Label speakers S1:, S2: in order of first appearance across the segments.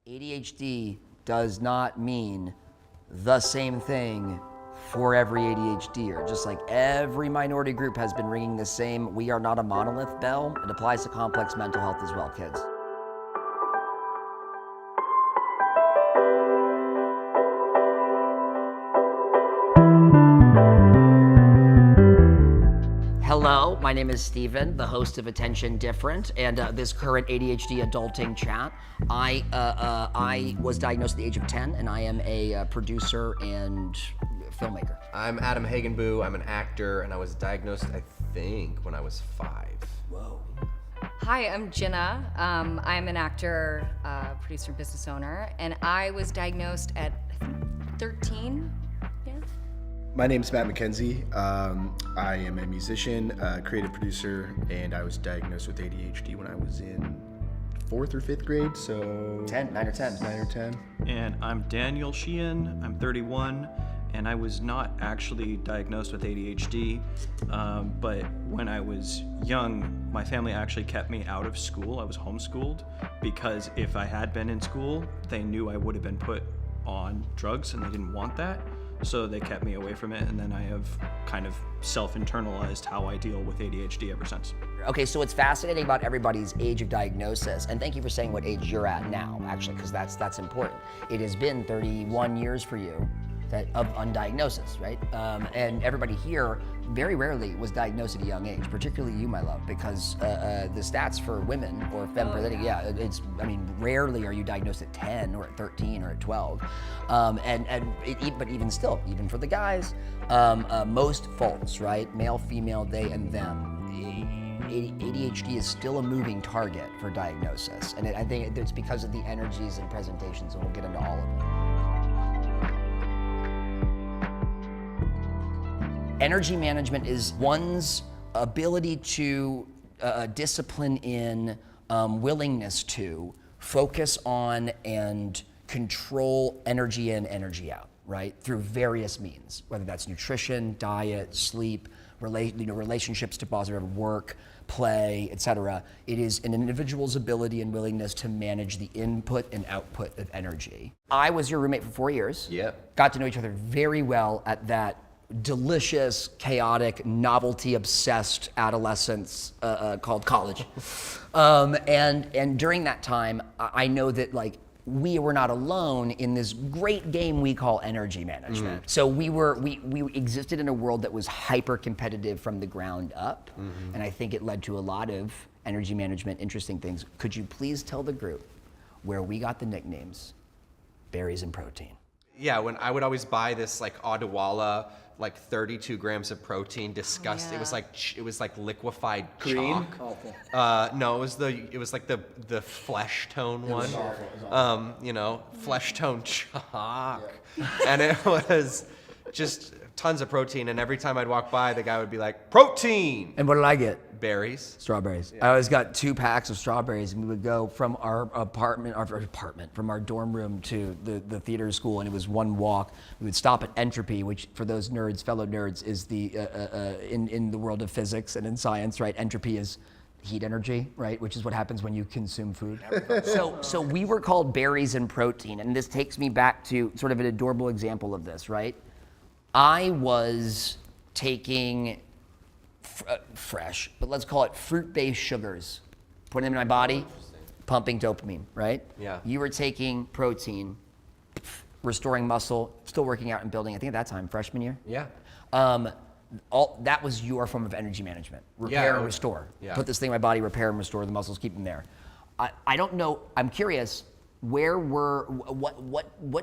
S1: ADHD does not mean the same thing for every ADHDer. Just like every minority group has been ringing the same "we are not a monolith" bell, it applies to complex mental health as well, kids. Hello, my name is Steven, the host of Attention Different, and this current ADHD adulting chat. I was diagnosed at the age of 10, and I am a producer and filmmaker.
S2: I'm Adam Hagenboo. I'm an actor, and I was diagnosed, I think, when I was 5.
S1: Whoa.
S3: Hi, I'm Jenna. I'm an actor, producer, business owner, and I was diagnosed at 13. Yeah.
S4: My name's Matt McKenzie. I am a musician, creative producer, and I was diagnosed with ADHD when I was in 4th or 5th grade, so...
S1: 9 or 10.
S4: 9 or 10.
S5: And I'm Daniel Sheehan, I'm 31, and I was not actually diagnosed with ADHD, but when I was young, my family actually kept me out of school. I was homeschooled, because if I had been in school, they knew I would have been put on drugs, and they didn't want that. So they kept me away from it, and then I have kind of self-internalized how I deal with ADHD ever since.
S1: Okay, so what's fascinating about everybody's age of diagnosis, and thank you for saying what age you're at now, actually, because that's important. It has been 31 years for you of undiagnosis, right? And everybody here very rarely was diagnosed at a young age, particularly you, my love, because the stats for women or femme, rarely are you diagnosed at 10 or at 13 or at 12. But even still, even for the guys, most faults, right? Male, female, they, and them. ADHD is still a moving target for diagnosis. And I think it's because of the energies and presentations, and we'll get into all of them. Energy management is one's ability to discipline in, willingness to focus on and control energy in, energy out, right? Through various means, whether that's nutrition, diet, sleep, relationships to positive work, play, etc. It is an individual's ability and willingness to manage the input and output of energy. I was your roommate for 4 years.
S2: Yep.
S1: Got to know each other very well at that delicious, chaotic, novelty-obsessed adolescence called college. And during that time, I know that we were not alone in this great game we call energy management. So we existed in a world that was hyper-competitive from the ground up, and I think it led to a lot of energy management, interesting things. Could you please tell the group where we got the nicknames Berries and Protein?
S2: Yeah, when I would always buy this Odwalla, 32 grams of protein, disgusting.
S3: Yeah.
S2: It was like liquefied
S4: Green?
S2: chalk. No, it was like the flesh tone one. Flesh tone chalk. And it was just tons of protein, and every time I'd walk by, the guy would be like, "Protein!"
S1: And what did I get?
S2: Berries.
S1: Strawberries. I always got 2 packs of strawberries, and we would go from our from our dorm room to the theater school, and it was one walk. We would stop at Entropy, which for those nerds, fellow nerds, is the in the world of physics and in science, right? Entropy is heat energy, right? Which is what happens when you consume food. So we were called Berries and Protein, and this takes me back to sort of an adorable example of this, right? I was taking fresh, but let's call it fruit-based sugars, putting them in my body, pumping dopamine, right?
S2: Yeah.
S1: You were taking protein, restoring muscle, still working out and building. I think at that time, freshman year.
S2: Yeah.
S1: All that was your form of energy management. Repair and restore.
S2: Yeah.
S1: Put this thing in my body, repair and restore the muscles, keep them there. I don't know. I'm curious. What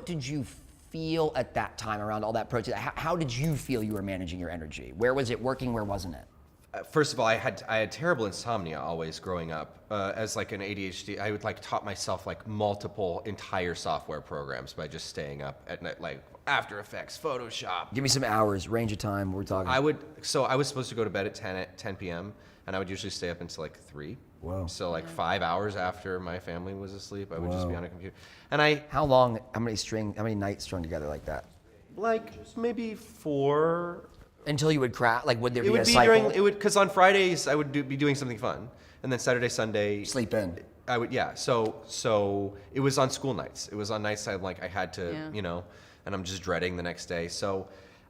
S1: did you feel at that time around all that protein? How did you feel you were managing your energy? Where was it working? Where wasn't it?
S2: First of all, I had terrible insomnia always growing up. As an ADHD, I would taught myself multiple entire software programs by just staying up at night, After Effects, Photoshop.
S1: Give me some hours, range of time we're talking.
S2: I was supposed to go to bed at 10 p.m. and I would usually stay up until 3.
S1: Whoa.
S2: So 5 hours after my family was asleep, I would just be on a computer. And
S1: How many nights strung together like that?
S2: maybe 4.
S1: Until you would crack? Would there
S2: It
S1: be
S2: would
S1: a
S2: be
S1: cycle?
S2: because on Fridays I would be doing something fun, and then Saturday, Sunday
S1: Sleep in.
S2: I would, yeah. So it was on school nights. It was on nights I had to, and I'm just dreading the next day. So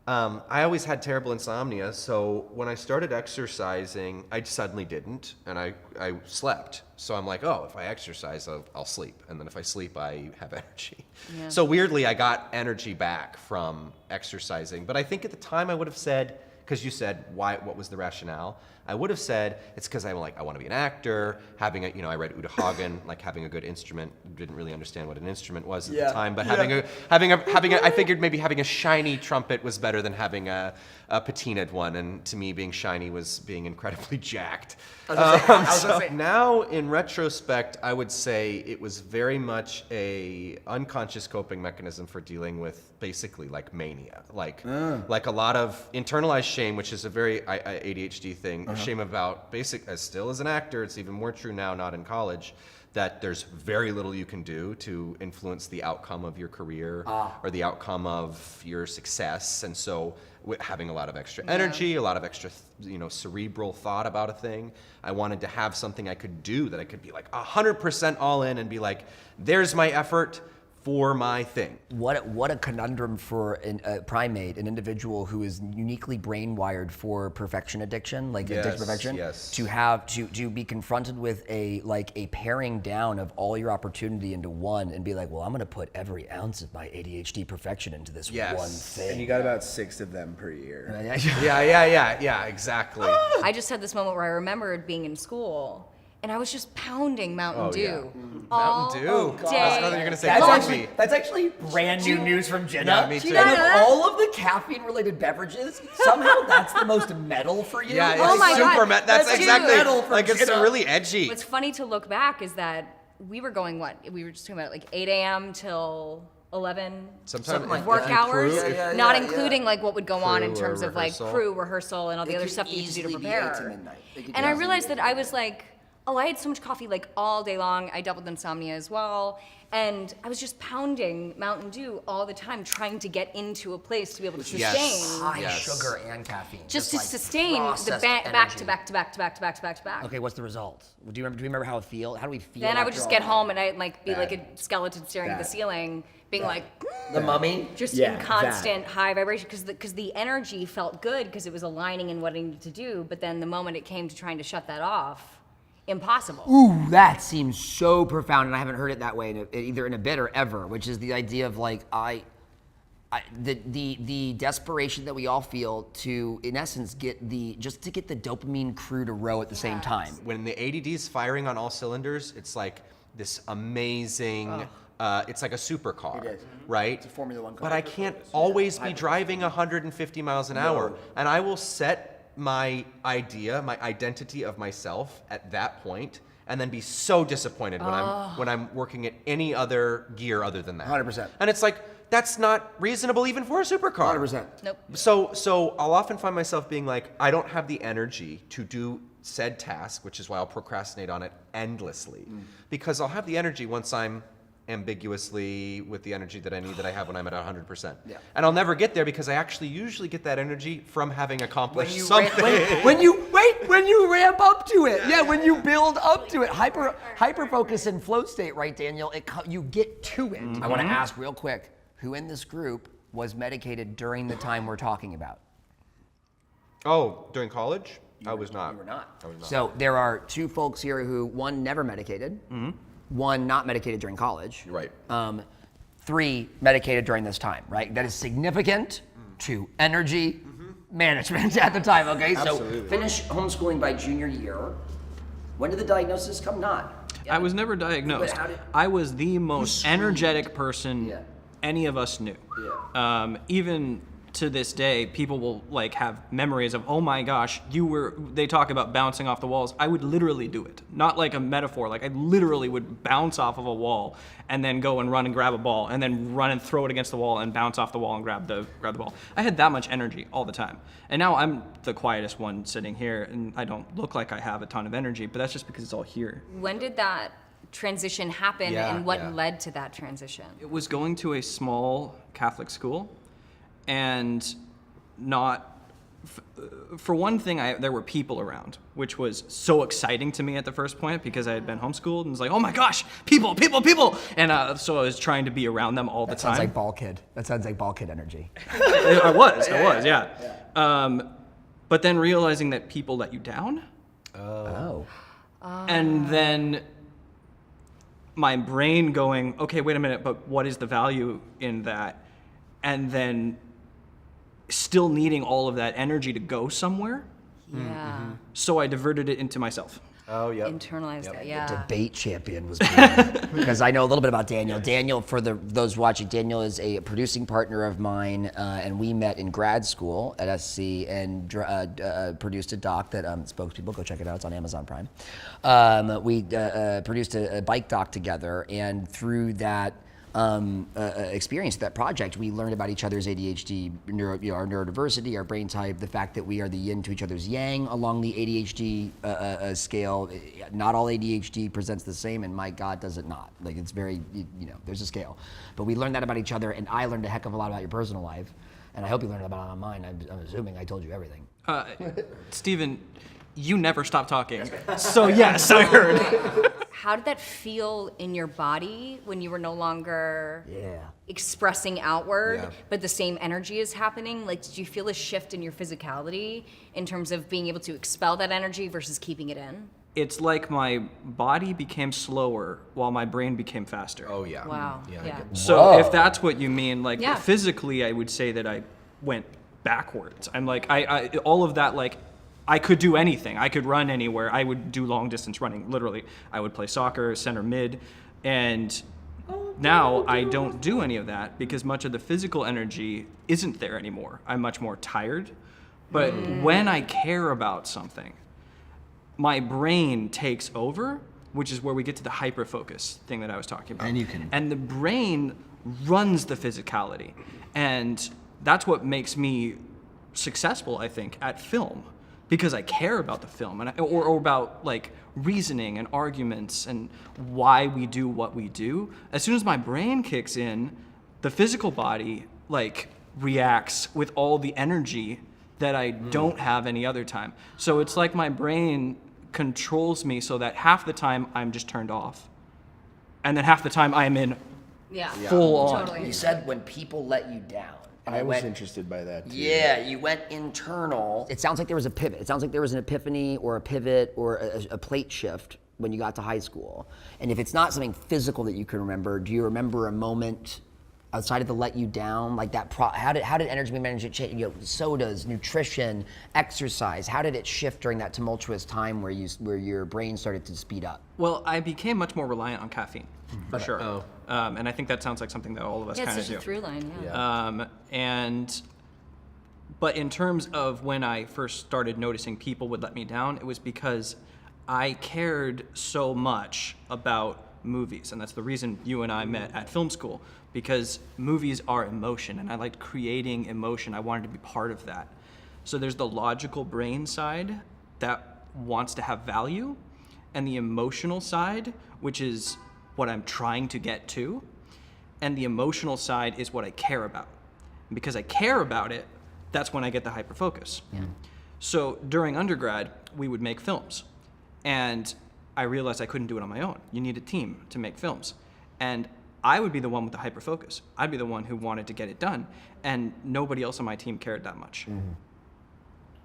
S2: I always had terrible insomnia. So when I started exercising, I suddenly didn't, and I slept. So I'm like, oh, if I exercise, I'll sleep, and then if I sleep, I have energy.
S3: Yeah.
S2: So weirdly, I got energy back from exercising. But I think at the time I would have said, because you said what was the rationale? I would have said it's because I want to be an actor, having a, I read Uta Hagen, like having a good instrument. Didn't really understand what an instrument was at the time, but having a, I figured maybe having a shiny trumpet was better than having a patinaed one, and to me, being shiny was being incredibly jacked. Now, in retrospect, I would say it was very much a unconscious coping mechanism for dealing with basically like mania, like a lot of internalized shame, which is a very ADHD thing. Shame about still as an actor, it's even more true now, not in college, that there's very little you can do to influence the outcome of your career or the outcome of your success. And so having a lot of extra energy, a lot of extra, cerebral thought about a thing, I wanted to have something I could do that I could be like 100% all in and be like, there's my effort for my thing.
S1: What a conundrum for a primate, an individual who is uniquely brain-wired for perfection addiction, like addiction to perfection, to have to be confronted with a paring down of all your opportunity into one and be like, well, I'm gonna put every ounce of my ADHD perfection into this one thing.
S4: And you got about 6 of them per year.
S2: Yeah, exactly.
S3: I just had this moment where I remembered being in school, and I was just pounding Mountain Dew.
S2: Mountain Dew.
S3: Day.
S2: I was thought you were gonna say coffee.
S1: That's actually brand new news from Jenna.
S2: Yeah, me too.
S1: And of all of the caffeine-related beverages, somehow that's the most metal for you.
S2: Yeah, it's
S3: Oh my God.
S2: super metal. That's
S1: That's
S2: exactly
S1: metal for
S2: like it's
S1: Jenna.
S2: really edgy.
S3: What's funny to look back is that we were going, we were just talking about like 8 a.m. till 11
S2: Something like
S3: work
S2: that.
S3: hours,
S2: Crew,
S3: not including like what would go on in
S2: Crew
S3: terms
S2: or
S3: of like
S2: rehearsal.
S3: crew rehearsal and all the
S1: It
S3: other
S1: could
S3: stuff you need to do to
S1: easily be 8 to
S3: prepare.
S1: midnight. It could
S3: And I
S1: easily
S3: realized
S1: be
S3: that I was like, I had so much coffee like all day long. I dealt with insomnia as well. And I was just pounding Mountain Dew all the time, trying to get into a place to be able to sustain.
S1: high sugar and caffeine.
S3: Just to
S1: like
S3: sustain the
S1: processed
S3: back to
S1: energy.
S3: back to back to back to back to back to back.
S1: Okay, what's the result? Do you remember how it feels? How do we feel?
S3: Then I would
S1: after
S3: just
S1: all
S3: get
S1: that?
S3: home and I'd like be like a skeleton staring at the ceiling, being like,
S1: The mummy?
S3: just in constant high vibration, because the energy felt good because it was aligning in what I needed to do. But then the moment it came to trying to shut that off, impossible.
S1: Ooh, that seems so profound, and I haven't heard it that way either in a bit or ever, which is the idea of like the desperation that we all feel to, in essence, get the dopamine crew to row at the same time.
S2: When the ADD's firing on all cylinders, it's like this amazing. It's like a supercar,
S4: It is.
S2: right?
S4: It's a Formula One car.
S2: But I can't always be driving 150 miles an hour, and I will set my identity of myself at that point, and then be so disappointed when I'm working at any other gear other than that.
S1: 100%.
S2: And it's like that's not reasonable even for a supercar.
S1: 100%.
S3: Nope.
S2: So I'll often find myself being like, I don't have the energy to do said task, which is why I'll procrastinate on it endlessly, because I'll have the energy once I'm ambiguously with the energy that I need that I have when I'm at 100%.
S1: Yeah.
S2: And I'll never get there because I actually usually get that energy from having accomplished something.
S1: When you ramp up to it, when you build up to it, hyper focus and flow state, right, Daniel? You get to it. I want to ask real quick, who in this group was medicated during the time we're talking about?
S2: Oh, during college? I was not.
S1: You were not.
S2: I was not.
S1: So there are 2 folks here who, one, never medicated, one, not medicated during college.
S2: Right.
S1: 3, medicated during this time, right? That is significant to energy management at the time, okay?
S4: Absolutely.
S1: So finish homeschooling by junior year. When did the diagnosis come? Not.
S5: I was never diagnosed.
S1: But how did-
S5: I was the most energetic person any of us knew. Even to this day, people will like have memories of, oh my gosh, they talk about bouncing off the walls. I would literally do it. Not like a metaphor, like I literally would bounce off of a wall and then go and run and grab a ball and then run and throw it against the wall and bounce off the wall and grab the ball. I had that much energy all the time. And now I'm the quietest one sitting here and I don't look like I have a ton of energy, but that's just because it's all here.
S3: When did that transition happen, and what led to that transition?
S5: It was going to a small Catholic school and not for one thing, there were people around, which was so exciting to me at the first point because I had been homeschooled and was like, oh my gosh, people. And so I was trying to be around them all the time.
S1: Sounds like ball kid. That sounds like ball kid energy.
S5: I was, yeah. But then realizing that people let you down.
S1: Oh.
S5: And then my brain going, okay, wait a minute, but what is the value in that? And then still needing all of that energy to go somewhere.
S3: Yeah.
S5: So I diverted it into myself.
S2: Oh, yeah.
S3: Internalized it, yeah.
S1: Debate champion was because I know a little bit about Daniel. Daniel, for those watching, Daniel is a producing partner of mine, and we met in grad school at SC and produced a doc that spokespeople go check it out. It's on Amazon Prime. We produced a bike doc together, and through that experience, that project, we learned about each other's ADHD, our neurodiversity, our brain type, the fact that we are the yin to each other's yang along the ADHD scale. Not all ADHD presents the same, and my God, does it not. Like, it's very, there's a scale. But we learned that about each other, and I learned a heck of a lot about your personal life, and I hope you learned about it on mine. I'm assuming I told you everything.
S5: Steven, you never stop talking. So yes, I heard.
S3: How did that feel in your body when you were no longer expressing outward, but the same energy is happening? Like, did you feel a shift in your physicality in terms of being able to expel that energy versus keeping it in?
S5: It's like my body became slower while my brain became faster.
S2: Oh, yeah.
S3: Wow. Yeah.
S5: So
S1: Whoa.
S5: if that's what you mean, like
S3: Yeah.
S5: physically, I would say that I went backwards. I'm like, I all of that, like, I could do anything. I could run anywhere. I would do long distance running, literally. I would play soccer, center mid, and now I don't do any of that because much of the physical energy isn't there anymore. I'm much more tired. But when I care about something, my brain takes over, which is where we get to the hyperfocus thing that I was talking about. And the brain runs the physicality. And that's what makes me successful, I think, at film. Because I care about the film and or about like reasoning and arguments and why we do what we do. As soon as my brain kicks in, the physical body like reacts with all the energy that I don't have any other time. So it's like my brain controls me so that half the time I'm just turned off. And then half the time I'm in full on.
S3: Totally.
S1: You said when people let you down. And
S4: I was interested by that too.
S1: Yeah, you went internal. It sounds like there was a pivot. It sounds like there was an epiphany or a pivot or a plate shift when you got to high school. And if it's not something physical that you can remember, do you remember a moment outside of the let you down? Like that, how did energy management change? Sodas, nutrition, exercise. How did it shift during that tumultuous time where your brain started to speed up?
S5: Well, I became much more reliant on caffeine, for sure. And I think that sounds like something that all of us kind of
S3: it's
S5: do.
S3: such a through line,
S5: But in terms of when I first started noticing people would let me down, it was because I cared so much about movies. And that's the reason you and I met at film school, because movies are emotion, and I liked creating emotion. I wanted to be part of that. So there's the logical brain side that wants to have value, and the emotional side, which is what I'm trying to get to, and the emotional side is what I care about. And because I care about it, that's when I get the hyperfocus. So during undergrad, we would make films, and I realized I couldn't do it on my own. You need a team to make films. And I would be the one with the hyperfocus. I'd be the one who wanted to get it done, and nobody else on my team cared that much.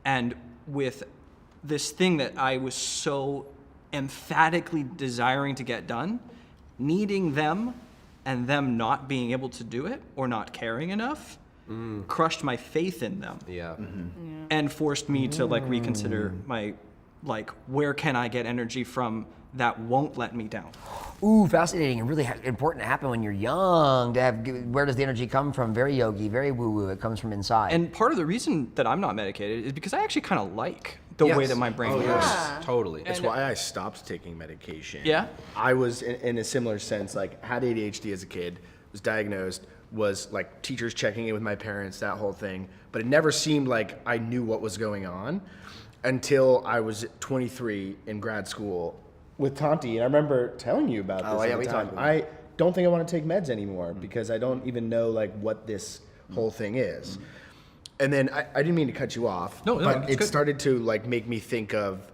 S5: And with this thing that I was so emphatically desiring to get done, needing them and them not being able to do it or not caring enough crushed my faith in them. And forced me to like reconsider my, like, where can I get energy from that won't let me down?
S1: Ooh, fascinating and really important to happen when you're young. To have, where does the energy come from? Very yogi, very woo-woo. It comes from inside.
S5: And part of the reason that I'm not medicated is because I actually kind of like the way that my brain works.
S3: Yeah.
S2: Totally.
S4: That's why I stopped taking medication.
S5: Yeah?
S4: I was in a similar sense, like had ADHD as a kid, was diagnosed, was like teachers checking in with my parents, that whole thing. But it never seemed like I knew what was going on until I was 23 in grad school with Tonti. And I remember telling you about this at the time. I don't think I want to take meds anymore because I don't even know like what this whole thing is. And then I didn't mean to cut you off,
S6: No,
S4: but
S6: it's
S4: it
S6: good.
S4: started to like make me think of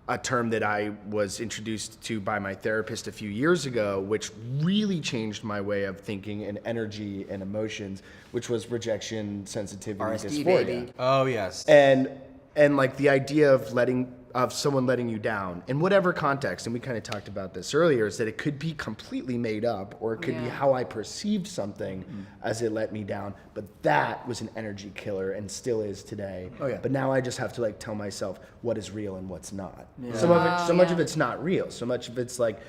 S4: a term that I was introduced to by my therapist a few years ago, which really changed my way of thinking and energy and emotions, which was rejection sensitivity
S1: RSD,
S4: dysphoria.
S1: baby.
S2: Oh yes.
S4: And like the idea of someone letting you down in whatever context, and we kind of talked about this earlier, is that it could be completely made up, or it could be how I perceived something as it let me down. But that was an energy killer and still is today.
S1: Oh, yeah.
S4: But now I just have to like tell myself what is real and what's not. So much of it's not real. So much of it's like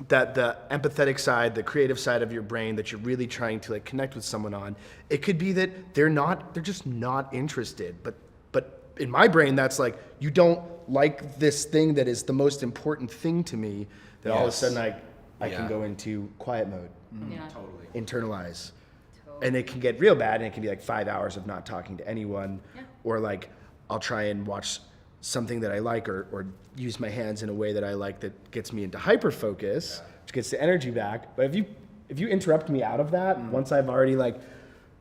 S4: that the empathetic side, the creative side of your brain that you're really trying to like connect with someone on. It could be that they're just not interested. But in my brain, that's like, you don't like this thing that is the most important thing to me, that all of a
S2: Yes.
S4: sudden I
S2: Yeah.
S4: can go into quiet mode,
S3: Yeah.
S2: Totally.
S4: internalize. And it can get real bad, and it can be like 5 hours of not talking to anyone, or like I'll try and watch something that I like, or use my hands in a way that I like that gets me into hyper focus, which gets the energy back. But if you interrupt me out of that, once I've already like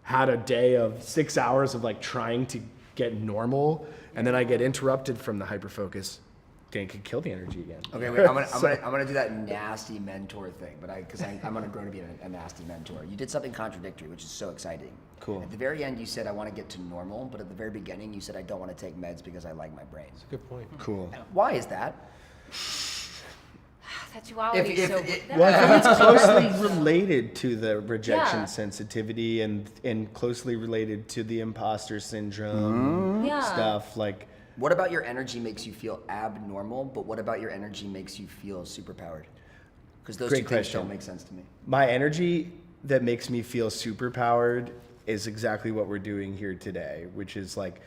S4: had a day of 6 hours of like trying to get normal, and then I get interrupted from the hyper focus, then it could kill the energy again.
S1: Okay, wait. I'm gonna do that nasty mentor thing, but I'm gonna grow to be a nasty mentor. You did something contradictory, which is so exciting.
S4: Cool.
S1: At the very end, you said I want to get to normal, but at the very beginning, you said I don't want to take meds because I like my brain.
S2: Good point.
S4: Cool.
S1: Why is that?
S3: That duality is so.
S4: Well, I think it's closely related to the rejection
S3: Yeah.
S4: sensitivity and closely related to the imposter syndrome
S3: Yeah.
S4: stuff. Like,
S1: What about your energy makes you feel abnormal, but what about your energy makes you feel superpowered? Because those
S4: Great
S1: two things
S4: question.
S1: don't make sense to me.
S4: my energy that makes me feel superpowered is exactly what we're doing here today, which is like,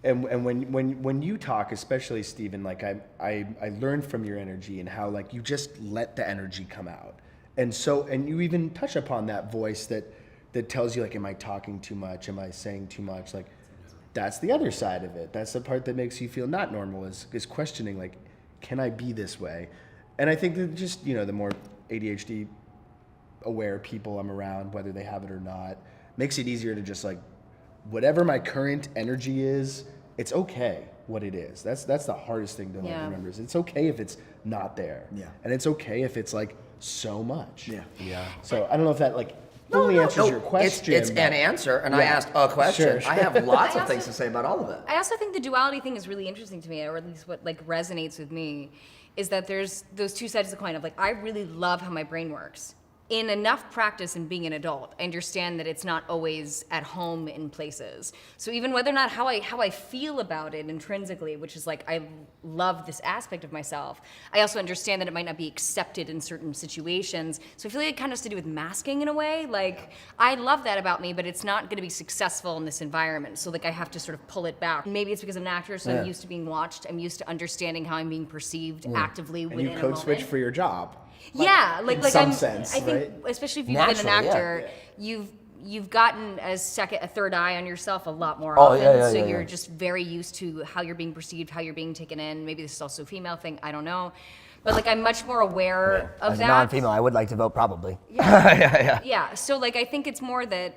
S4: and when you talk, especially Stephen, like I learned from your energy and how like you just let the energy come out, and you even touch upon that voice that tells you like, am I talking too much? Am I saying too much? Like, that's the other side of it. That's the part that makes you feel not normal, is questioning like, can I be this way? And I think that just, the more ADHD aware people I'm around, whether they have it or not, makes it easier to just like, whatever my current energy is, it's okay what it is. That's the hardest thing to like
S3: Yeah.
S4: remember, is it's okay if it's not there.
S1: Yeah.
S4: And it's okay if it's like so much.
S1: Yeah.
S2: Yeah.
S4: So I don't know if that like fully answers your question.
S1: It's an
S4: but-
S1: answer, and I
S4: Yeah.
S1: asked a question.
S4: Sure.
S1: I have lots
S3: I
S1: of things
S3: also-
S1: to say about all of it.
S3: I also think the duality thing is really interesting to me, or at least what like resonates with me, is that there's those two sides of the coin of like, I really love how my brain works. In enough practice in being an adult, I understand that it's not always at home in places. So even whether or not how I feel about it intrinsically, which is like, I love this aspect of myself, I also understand that it might not be accepted in certain situations. So I feel like it kind of has to do with masking in a way. Like, I love that about me, but it's not gonna be successful in this environment. So like, I have to sort of pull it back. Maybe it's because I'm an actor, so I'm used to being watched. I'm used to understanding how I'm being perceived actively
S4: And
S3: within
S4: you
S3: a
S4: code switch
S3: moment.
S4: for your job.
S3: Like
S4: some
S3: I'm,
S4: sense,
S3: I think,
S4: right?
S3: especially if you've been an
S1: Naturally, yeah.
S3: actor, you've gotten a third eye on yourself a lot more
S1: Oh,
S3: often.
S1: yeah,
S3: so
S1: yeah,
S3: you're
S1: yeah.
S3: just very used to how you're being perceived, how you're being taken in. Maybe this is also a female thing. I don't know, but like I'm much more aware of
S1: As
S3: that.
S1: a non-female, I would like to vote probably.
S3: Yeah. So like I think it's more that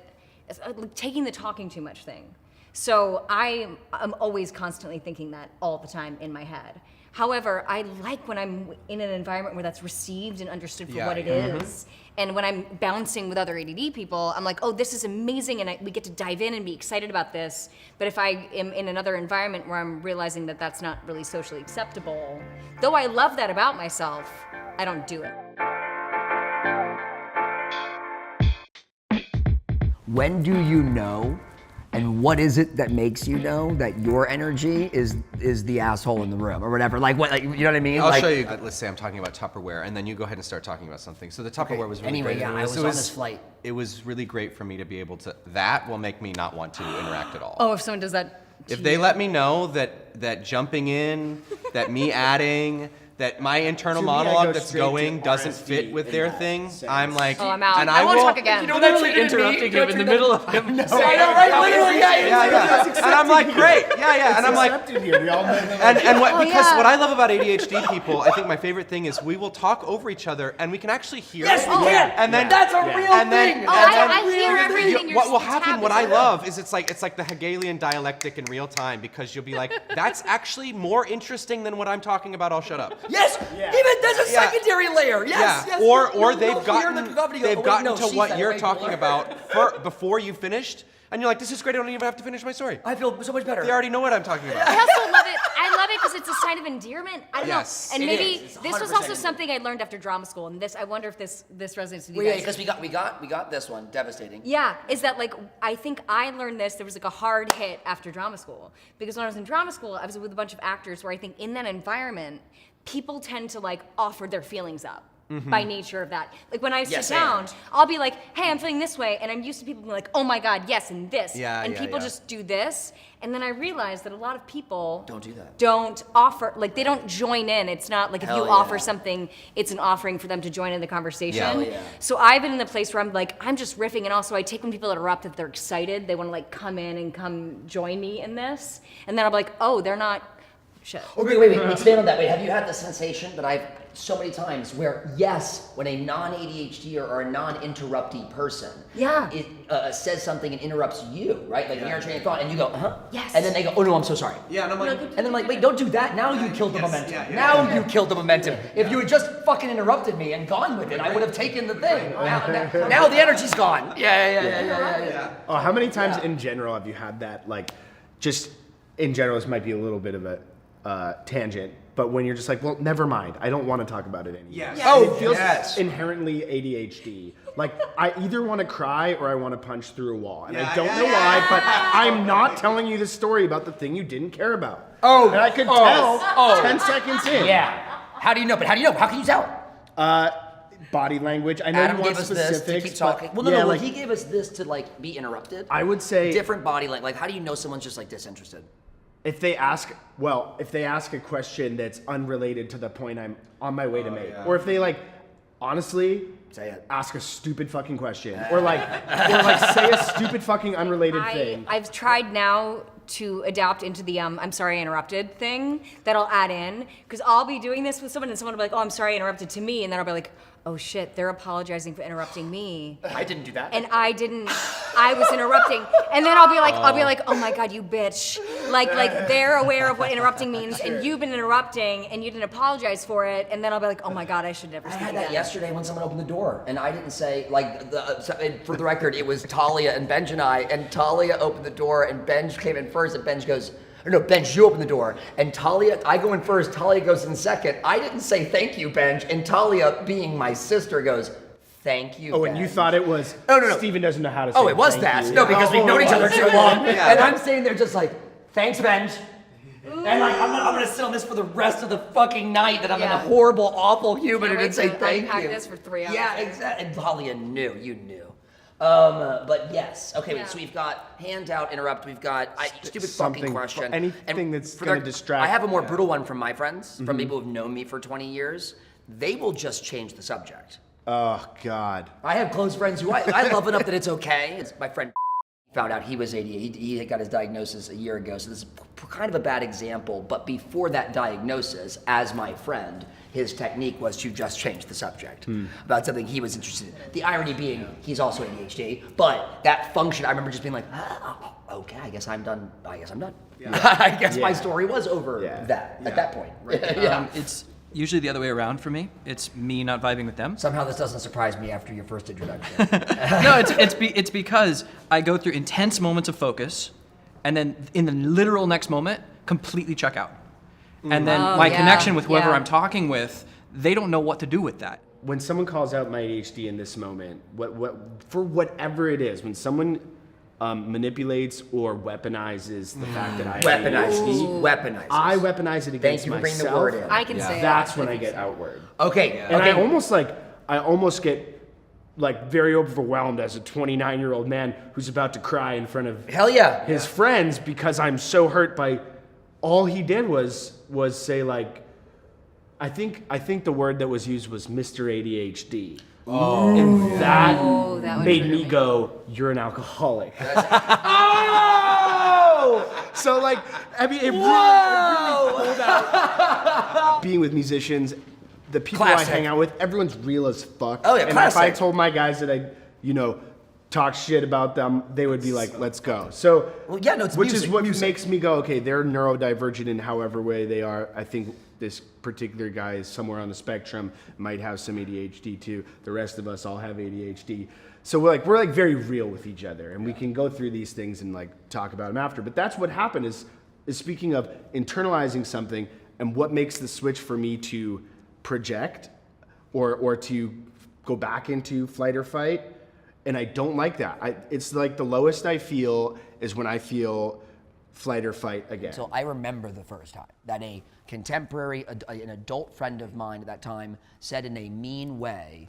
S3: it's, like, taking the talking too much thing. So I'm always constantly thinking that all the time in my head. However, I like when I'm in an environment where that's received and understood for
S2: Yeah,
S3: what it
S2: yeah.
S3: is. And when I'm bouncing with other ADD people, I'm like, oh, this is amazing, and we get to dive in and be excited about this. But if I am in another environment where I'm realizing that that's not really socially acceptable, though I love that about myself, I don't do it.
S1: When do you know, and what is it that makes you know that your energy is the asshole in the room or whatever? Like what? Like, you know what I mean?
S2: I'll
S1: like,
S2: show you. Let's say I'm talking about Tupperware, and then you go ahead and start talking about something. So the Tupperware was really
S1: Anyway,
S2: great.
S1: yeah, I was on this flight.
S2: It was really great for me to be able to. That will make me not want to interact at all.
S3: Oh, if someone does that.
S2: If they let me know that jumping in, that me adding, that my internal
S4: To me, I
S2: monologue
S4: go
S2: that's
S4: straight to
S2: going doesn't
S4: RSD
S2: fit with
S4: in
S2: their
S4: that
S2: thing,
S4: sense.
S2: I'm like,
S3: Oh, I'm out.
S2: and
S3: I won't
S2: will,
S3: talk again.
S1: You know that
S5: Literally
S1: triggered me?
S5: interrupting him in the middle of him saying,
S1: I know, right? Literally,
S2: yeah. And I'm like, great, yeah. And I'm like,
S4: accepted here. We all know that.
S2: and what, because
S3: yeah.
S2: what I love about ADHD people, I think my favorite thing is we will talk over each other and we can actually hear
S1: Yes,
S2: it.
S1: we can.
S2: And then
S1: That's a real
S2: and then,
S1: thing.
S2: and
S3: I
S2: then
S3: hear everything
S2: what will
S3: it's
S2: happen, what I
S3: happening.
S2: love is it's like the Hegelian dialectic in real time, because you'll be like, that's actually more interesting than what I'm talking about, I'll shut up.
S1: Yes, even there's a
S2: Yeah.
S1: secondary layer. Yes,
S2: Yeah,
S1: yes.
S2: or
S1: You'll
S2: they've
S1: hear
S2: gotten
S1: the company go, "Oh, wait, no,
S2: to
S1: she
S2: what
S1: said it.
S2: you're
S1: Wait,
S2: talking
S1: what?"
S2: about before you finished, and you're like, this is great, I don't even have to finish my story.
S1: I feel so much better.
S2: They already know what I'm talking about.
S3: I also love it. I love it because it's a sign of endearment. I don't
S2: Yes.
S3: know. And
S1: It
S3: maybe
S1: is. It's
S3: this was
S1: 100%
S3: also something I learned after drama school. And this, I wonder if this resonates with you
S1: Yeah,
S3: guys.
S1: because we got this one devastating.
S3: Yeah, is that like, I think I learned this, there was like a hard hit after drama school. Because when I was in drama school, I was with a bunch of actors where I think in that environment, people tend to like offer their feelings up. By nature of that. Like when I sit
S1: Yes,
S3: down,
S1: and.
S3: I'll be like, hey, I'm feeling this way. And I'm used to people being like, oh my God, yes, and this.
S2: Yeah,
S3: and
S2: yeah,
S3: people
S2: yeah.
S3: just do this. And then I realized that a lot of people
S1: Don't do that.
S3: Don't offer, like they don't join in. It's not like if
S1: Hell
S3: you offer
S1: yeah.
S3: something, it's an offering for them to join in the conversation.
S1: Hell yeah.
S3: So I've been in the place where I'm like, I'm just riffing, and also I take when people interrupt that they're excited, they want to like come in and come join me in this. And then I'm like, oh, they're not, shit.
S1: Okay, wait, expand on that. Wait, have you had the sensation that I've so many times where, yes, when a non-ADHD or a non-interrupty person
S3: Yeah.
S1: it, says something and interrupts you, right? Like you're in train of thought and you go, uh-huh.
S3: Yes.
S1: And then they go, oh no, I'm so sorry.
S2: Yeah, and I'm like,
S1: And then I'm like, wait, don't do that. Now you killed the momentum.
S2: yeah,
S1: now you killed the momentum. If you had just fucking interrupted me and gone with it, I would have taken the thing. Now the energy's gone. Yeah.
S4: Oh, how many times in general have you had that, like, just in general, this might be a little bit of a tangent, but when you're just like, well, never mind, I don't want to talk about it anymore.
S2: Yes.
S4: Oh, it feels
S2: Yes.
S4: inherently ADHD. Like, I either want to cry or I want to punch through a wall. And I don't
S2: Yeah,
S4: know
S2: yeah,
S4: why, but I'm not telling you the story about the thing you didn't care about.
S1: Oh,
S4: And I could
S1: oh,
S4: tell 10 seconds in.
S1: Yeah. How do you know? But how do you know? How can you tell?
S4: Body language. I know
S1: Adam
S4: you want
S1: gave us this to
S4: specifics,
S1: keep
S4: but
S1: talking. Well, no,
S4: yeah,
S1: no.
S4: like,
S1: He gave us this to like be interrupted.
S4: I would say
S1: different body language. Like, how do you know someone's just like disinterested?
S4: if they ask a question that's unrelated to the point I'm on my way to make, or if they like, honestly,
S1: Say it.
S4: ask a stupid fucking question, or like say a stupid fucking unrelated thing.
S3: I've tried now to adapt into the I'm sorry I interrupted thing that I'll add in, because I'll be doing this with someone and someone will be like, oh, I'm sorry I interrupted to me, and then I'll be like, oh shit, they're apologizing for interrupting me.
S1: I didn't do that.
S3: And I was interrupting. And then I'll be like, oh my God, you bitch. Like they're aware of what interrupting means, and you've been interrupting and you didn't apologize for it, and then I'll be like, oh my God, I should never
S1: I
S3: speak
S1: had
S3: again.
S1: that yesterday when someone opened the door, and I didn't say like for the record, it was Talia and Benj and I, and Talia opened the door, and Benj came in first, and Benj goes, or no, Benj, you open the door, and Talia, I go in first, Talia goes in second. I didn't say thank you, Benj, and Talia, being my sister, goes, thank you.
S4: Oh, and you
S1: Benj."
S4: thought it was?
S1: No.
S4: Steven doesn't know how to say.
S1: Oh, it was
S4: thank
S1: that.
S4: you.
S1: No, because we've known each other too long,
S2: Yeah.
S1: and I'm sitting there just like, thanks, Benj. And like, I'm gonna sit on this for the rest of the fucking night that I'm
S3: Yeah.
S1: a horrible, awful human who
S3: Can't
S1: didn't
S3: wait
S1: say
S3: to
S1: thank
S3: unpack
S1: you.
S3: this for 3 hours.
S1: Yeah, exactly. And Talia knew, you knew. But yes, okay.
S3: Yeah.
S1: So we've got handout, interrupt. We've got stupid
S4: Something-
S1: fucking question.
S4: anything
S1: And
S4: that's
S1: for
S4: gonna
S1: their-
S4: distract-
S1: I have a more brutal one from my friends, from people who've known me for 20 years. They will just change the subject.
S4: Oh God.
S1: I have close friends who I love enough that it's okay. It's my friend found out he was ADHD. He got his diagnosis a year ago, so this is kind of a bad example. But before that diagnosis, as my friend, his technique was to just change the subject about something he was interested in. The irony being, he's also ADHD, but that function, I remember just being like, okay, I guess I'm done. I guess I'm done. Yeah. I guess my story was over that at that point. Yeah.
S5: It's usually the other way around for me. It's me not vibing with them.
S1: Somehow this doesn't surprise me after your first introduction.
S5: No, it's because I go through intense moments of focus, and then in the literal next moment, completely check out. And then my connection with whoever
S3: yeah.
S5: I'm talking with, they don't know what to do with that.
S4: When someone calls out my ADHD in this moment, what for whatever it is, when someone manipulates or weaponizes the fact that I have ADHD,
S1: Weaponizes.
S4: I weaponize it against
S1: Thank you for bringing the
S4: myself.
S1: word in.
S3: I can say it.
S4: That's when I get outward.
S1: Okay.
S4: And I almost get like very overwhelmed as a 29-year-old man who's about to cry in front of
S1: Hell yeah.
S4: his friends because I'm so hurt by all he did was say like, I think the word that was used was Mr. ADHD. And that
S3: would
S4: made
S3: trigger
S4: me
S3: me.
S4: go, you're an alcoholic. Oh! So like, I mean, it really pulled out. Being with musicians, the people
S1: Classic.
S4: I hang out with, everyone's real as fuck.
S1: Oh, yeah,
S4: and if I
S1: classic.
S4: told my guys that I, talk shit about them, they would be like, let's go. So,
S1: Well, yeah, no, it's
S4: which
S1: music,
S4: is what
S1: music.
S4: makes me go, okay, they're neurodivergent in however way they are. I think this particular guy is somewhere on the spectrum, might have some ADHD too. The rest of us all have ADHD. So we're very real with each other, and we can go through these things and talk about them after. But that's what happened is speaking of internalizing something, and what makes the switch for me to project or to go back into flight or fight. And I don't like that. It's like the lowest I feel is when I feel flight or fight again.
S1: So I remember the first time that a contemporary, an adult friend of mine at that time said in a mean way,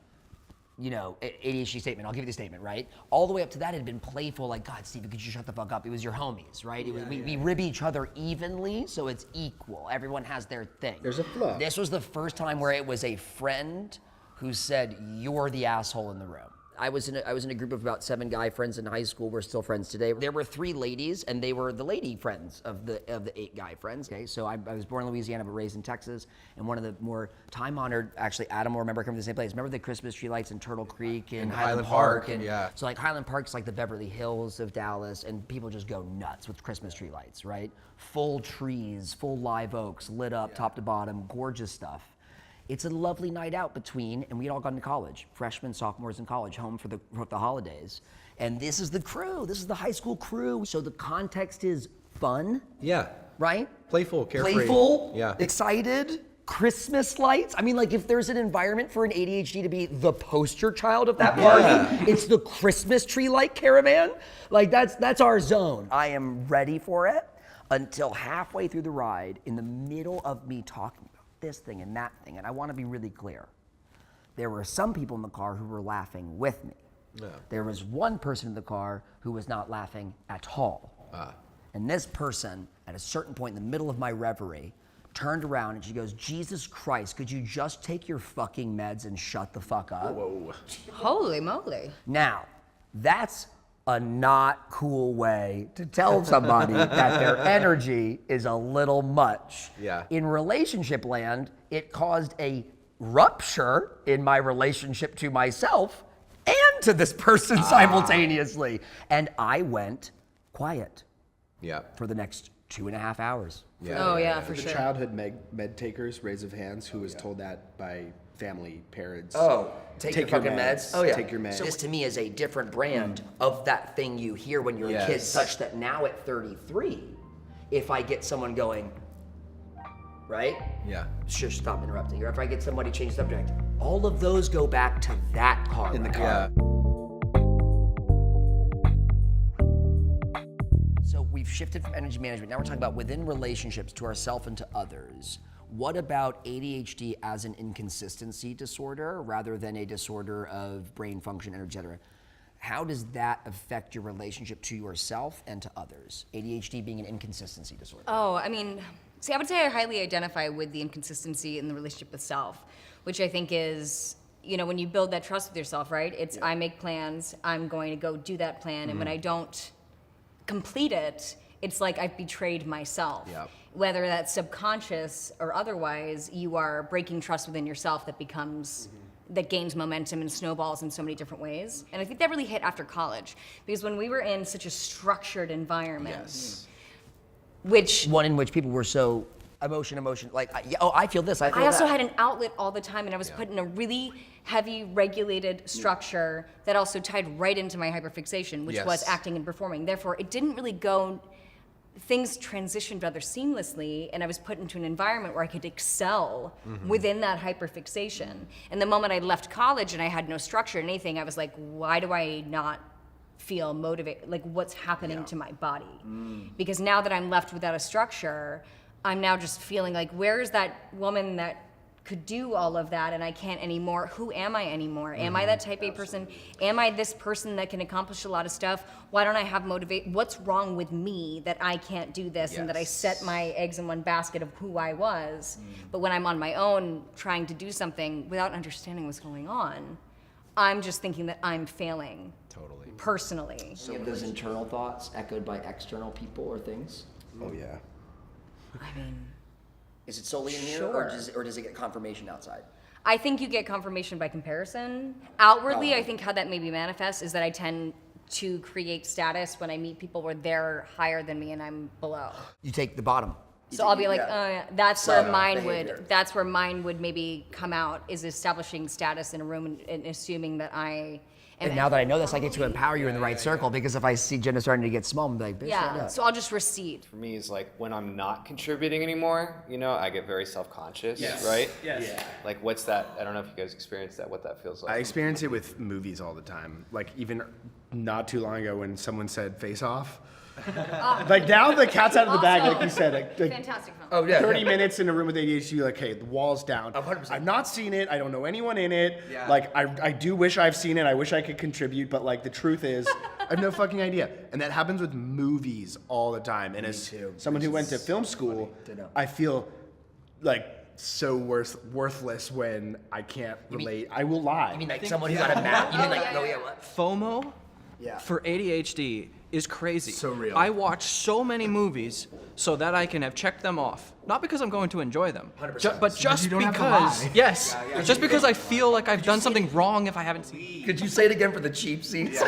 S1: ADHD statement, I'll give you the statement, right? All the way up to that it had been playful, like, God, Steven, could you shut the fuck up? It was your homies, right? We rib each other evenly, so it's equal. Everyone has their thing.
S4: There's a flow.
S1: This was the first time where it was a friend who said, you're the asshole in the room. I was in a group of about 7 guy friends in high school. We're still friends today. There were 3 ladies, and they were the lady friends of the 8 guy friends. Okay, so I was born in Louisiana but raised in Texas, and one of the more time-honored, actually, Adam will remember coming to the same place. Remember the Christmas tree lights in Turtle Creek and Highland Park? And
S2: yeah.
S1: So Highland Park's like the Beverly Hills of Dallas, and people just go nuts with Christmas tree lights, right? Full trees, full live oaks, lit up top to bottom, gorgeous stuff. It's a lovely night out between, and we had all gone to college, freshmen, sophomores in college, home for the holidays. And this is the crew, this is the high school crew. So the context is fun,
S2: Yeah.
S1: right?
S2: Playful, carefree.
S1: Playful,
S2: Yeah.
S1: excited, Christmas lights. I mean, if there's an environment for an ADHD to be the poster child of that party, it's the Christmas tree light caravan. That's our zone. I am ready for it until halfway through the ride, in the middle of me talking about this thing and that thing, and I want to be really clear. There were some people in the car who were laughing with me.
S2: Yeah.
S1: There was one person in the car who was not laughing at all. And this person, at a certain point in the middle of my reverie, turned around and she goes, Jesus Christ, could you just take your fucking meds and shut the fuck up?
S4: Whoa.
S3: Holy moly.
S1: Now, that's a not cool way to tell somebody that their energy is a little much.
S2: Yeah.
S1: In relationship land, it caused a rupture in my relationship to myself and to this person simultaneously. And I went quiet
S2: Yeah.
S1: for the next 2.5 hours.
S3: Oh yeah, for
S4: The
S3: sure.
S4: childhood med takers, raise of hands, who was told that by family, parents.
S1: Oh, take your fucking meds. Oh yeah.
S4: Take your meds.
S1: So this to me is a different brand of that thing you hear when you're a kid,
S2: Yes.
S1: such that now at 33, if I get someone going, right?
S2: Yeah.
S1: Shush, stop interrupting. Or if I get somebody change subject, all of those go back to that car.
S4: In the
S1: ride.
S4: car.
S2: Yeah.
S1: So we've shifted from energy management. Now we're talking about within relationships to ourselves and to others. What about ADHD as an inconsistency disorder rather than a disorder of brain function, energy, et cetera? How does that affect your relationship to yourself and to others? ADHD being an inconsistency disorder.
S3: Oh, I mean, see, I would say I highly identify with the inconsistency in the relationship with self, which I think is, when you build that trust with yourself, right? It's I make plans, I'm going to go do that plan, and when I don't complete it, it's like I've betrayed myself.
S2: Yep.
S3: Whether that's subconscious or otherwise, you are breaking trust within yourself that becomes, that gains momentum and snowballs in so many different ways. And I think that really hit after college, because when we were in such a structured environment,
S2: Yes.
S3: which
S1: One in which people were so emotion, like, I feel this, I feel
S3: I also
S1: that.
S3: had an outlet all the time, and I was put in a really heavy regulated structure that also tied right into my hyperfixation, which was
S2: Yes.
S3: acting and performing. Therefore, it didn't really go, things transitioned rather seamlessly, and I was put into an environment where I could excel within that hyperfixation. And the moment I left college and I had no structure or anything, I was like, why do I not feel motivated? Like, what's happening to my body? Because now that I'm left without a structure, I'm now just feeling like, where is that woman that could do all of that and I can't anymore, who am I anymore? Am I that type A person? Am I this person that can accomplish a lot of stuff? Why don't I have motivate? What's wrong with me that I can't do this and that I set my eggs in one basket of who I was? But when I'm on my own trying to do something without understanding what's going on, I'm just thinking that I'm failing.
S2: Totally.
S3: Personally.
S1: So you have those internal thoughts echoed by external people or things?
S4: Oh yeah.
S3: I mean,
S1: Is it solely in here, or does it get confirmation outside?
S3: I think you get confirmation by comparison. Outwardly,
S1: Oh.
S3: I think how that maybe manifests is that I tend to create status when I meet people where they're higher than me and I'm below.
S1: You take the bottom.
S3: So I'll be like, that's where
S1: Subtle
S3: mine
S1: behavior.
S3: would. That's where mine would maybe come out, is establishing status in a room and assuming that I am.
S1: And now that I know this, I get to empower you in the right circle, because if I see Jenna starting to get small, I'm like, bitch, shut
S3: yeah.
S1: up.
S3: So I'll just recede.
S6: For me, is like when I'm not contributing anymore, you know, I get very self-conscious, right?
S5: Yes. Yeah.
S6: Like, what's that? I don't know if you guys experienced that, what that feels like.
S4: I experience it with movies all the time. Like even not too long ago when someone said Face Off. Like now the cat's out of the bag, like you said. Like,
S3: Fantastic film.
S1: Oh, yeah.
S4: 30 minutes in a room with ADHD, you're like, hey, the wall's down.
S1: 100%.
S4: I've not seen it. I don't know anyone in it.
S2: Yeah.
S4: Like, I do wish I've seen it. I wish I could contribute, but like the truth is, I have no fucking idea. And that happens with movies all the time. And as
S1: too.
S4: someone who went to film school, I feel like so worthless when I can't relate. I will lie.
S1: You mean like someone who got a map? You mean like,
S3: yeah,
S1: oh
S3: yeah.
S1: yeah, what?
S5: FOMO
S1: Yeah.
S5: for ADHD is crazy.
S4: So real.
S5: I watch so many movies so that I can have checked them off. Not because I'm going to enjoy them,
S1: 100%.
S5: but just
S4: you don't have to
S5: because,
S4: lie.
S5: yes, just because I feel like I've done something wrong if I haven't seen it.
S1: Could you say it again for the cheap seats?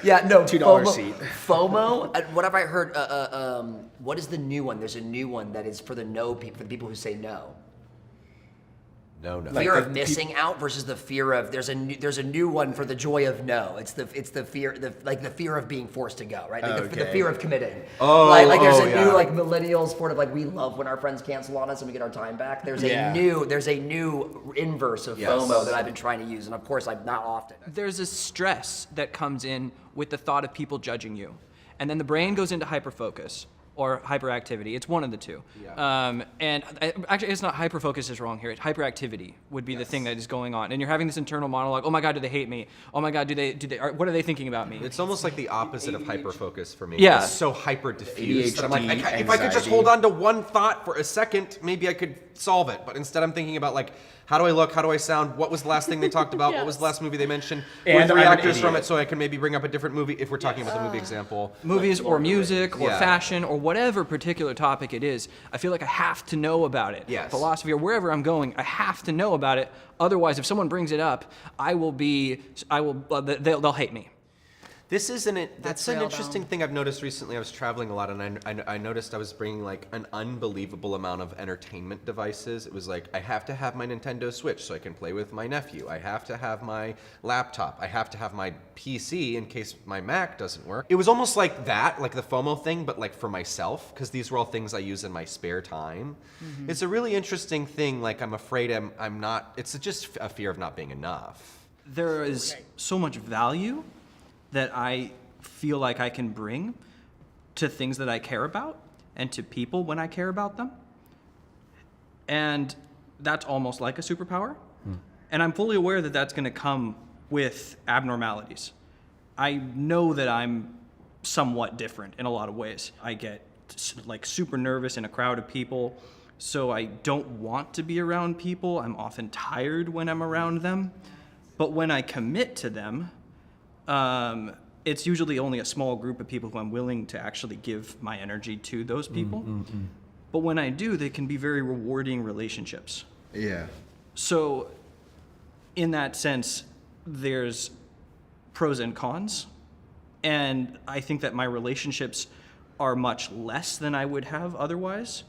S1: Yeah, no.
S4: $2
S1: FOMO,
S4: seat.
S1: FOMO. What have I heard? What is the new one? There's a new one that is for the no people, for the people who say no.
S2: No.
S1: Fear of missing out versus the fear of there's a new one for the joy of no. It's the fear the fear of being forced to go, right? Like the fear of committing.
S2: Oh,
S1: like there's a
S2: yeah.
S1: new like millennials sort of like we love when our friends cancel on us and we get our time back. There's a new inverse of FOMO that I've been trying to use, and of course I'm not often.
S5: There's a stress that comes in with the thought of people judging you. And then the brain goes into hyperfocus or hyperactivity. It's one of the two. Yeah. Actually, it's not hyperfocus is wrong here. It's hyperactivity would be the thing that is going on. And you're having this internal monologue. Oh my God, do they hate me? Oh my God, what are they thinking about me?
S2: It's almost like the opposite of hyperfocus for me.
S5: Yeah.
S2: It's so hyper diffused. that I'm like,
S4: ADHD,
S2: if I could just
S4: anxiety.
S2: hold on to one thought for a second, maybe I could solve it. But instead I'm thinking about like, how do I look? How do I sound? What was the last thing they talked about? What was the last movie they mentioned?
S4: And
S2: With 3
S4: I'm an
S2: actors from
S4: idiot.
S2: it, so I can maybe bring up a different movie if we're talking about the movie example.
S5: Movies or music or
S2: Yeah.
S5: fashion or whatever particular topic it is, I feel like I have to know about it.
S2: Yes.
S5: Philosophy or wherever I'm going, I have to know about it. Otherwise, if someone brings it up, they'll hate me.
S2: That's an
S3: real,
S2: interesting thing I've noticed recently. I was traveling a lot, and I noticed I was bringing like an unbelievable amount of entertainment devices. It was like I have to have my Nintendo Switch so I can play with my nephew. I have to have my laptop. I have to have my PC in case my Mac doesn't work. It was almost like that, like the FOMO thing, but like for myself, because these were all things I use in my spare time. Mm-hmm. It's a really interesting thing. Like I'm afraid I'm not. It's just a fear of not being enough.
S5: There is so much value that I feel like I can bring to things that I care about and to people when I care about them. And that's almost like a superpower. And I'm fully aware that that's going to come with abnormalities. I know that I'm somewhat different in a lot of ways. I get like super nervous in a crowd of people, so I don't want to be around people. I'm often tired when I'm around them. But when I commit to them, it's usually only a small group of people who I'm willing to actually give my energy to those people. But when I do, they can be very rewarding relationships.
S4: Yeah.
S5: So in that sense, there's pros and cons. And I think that my relationships are much less than I would have otherwise.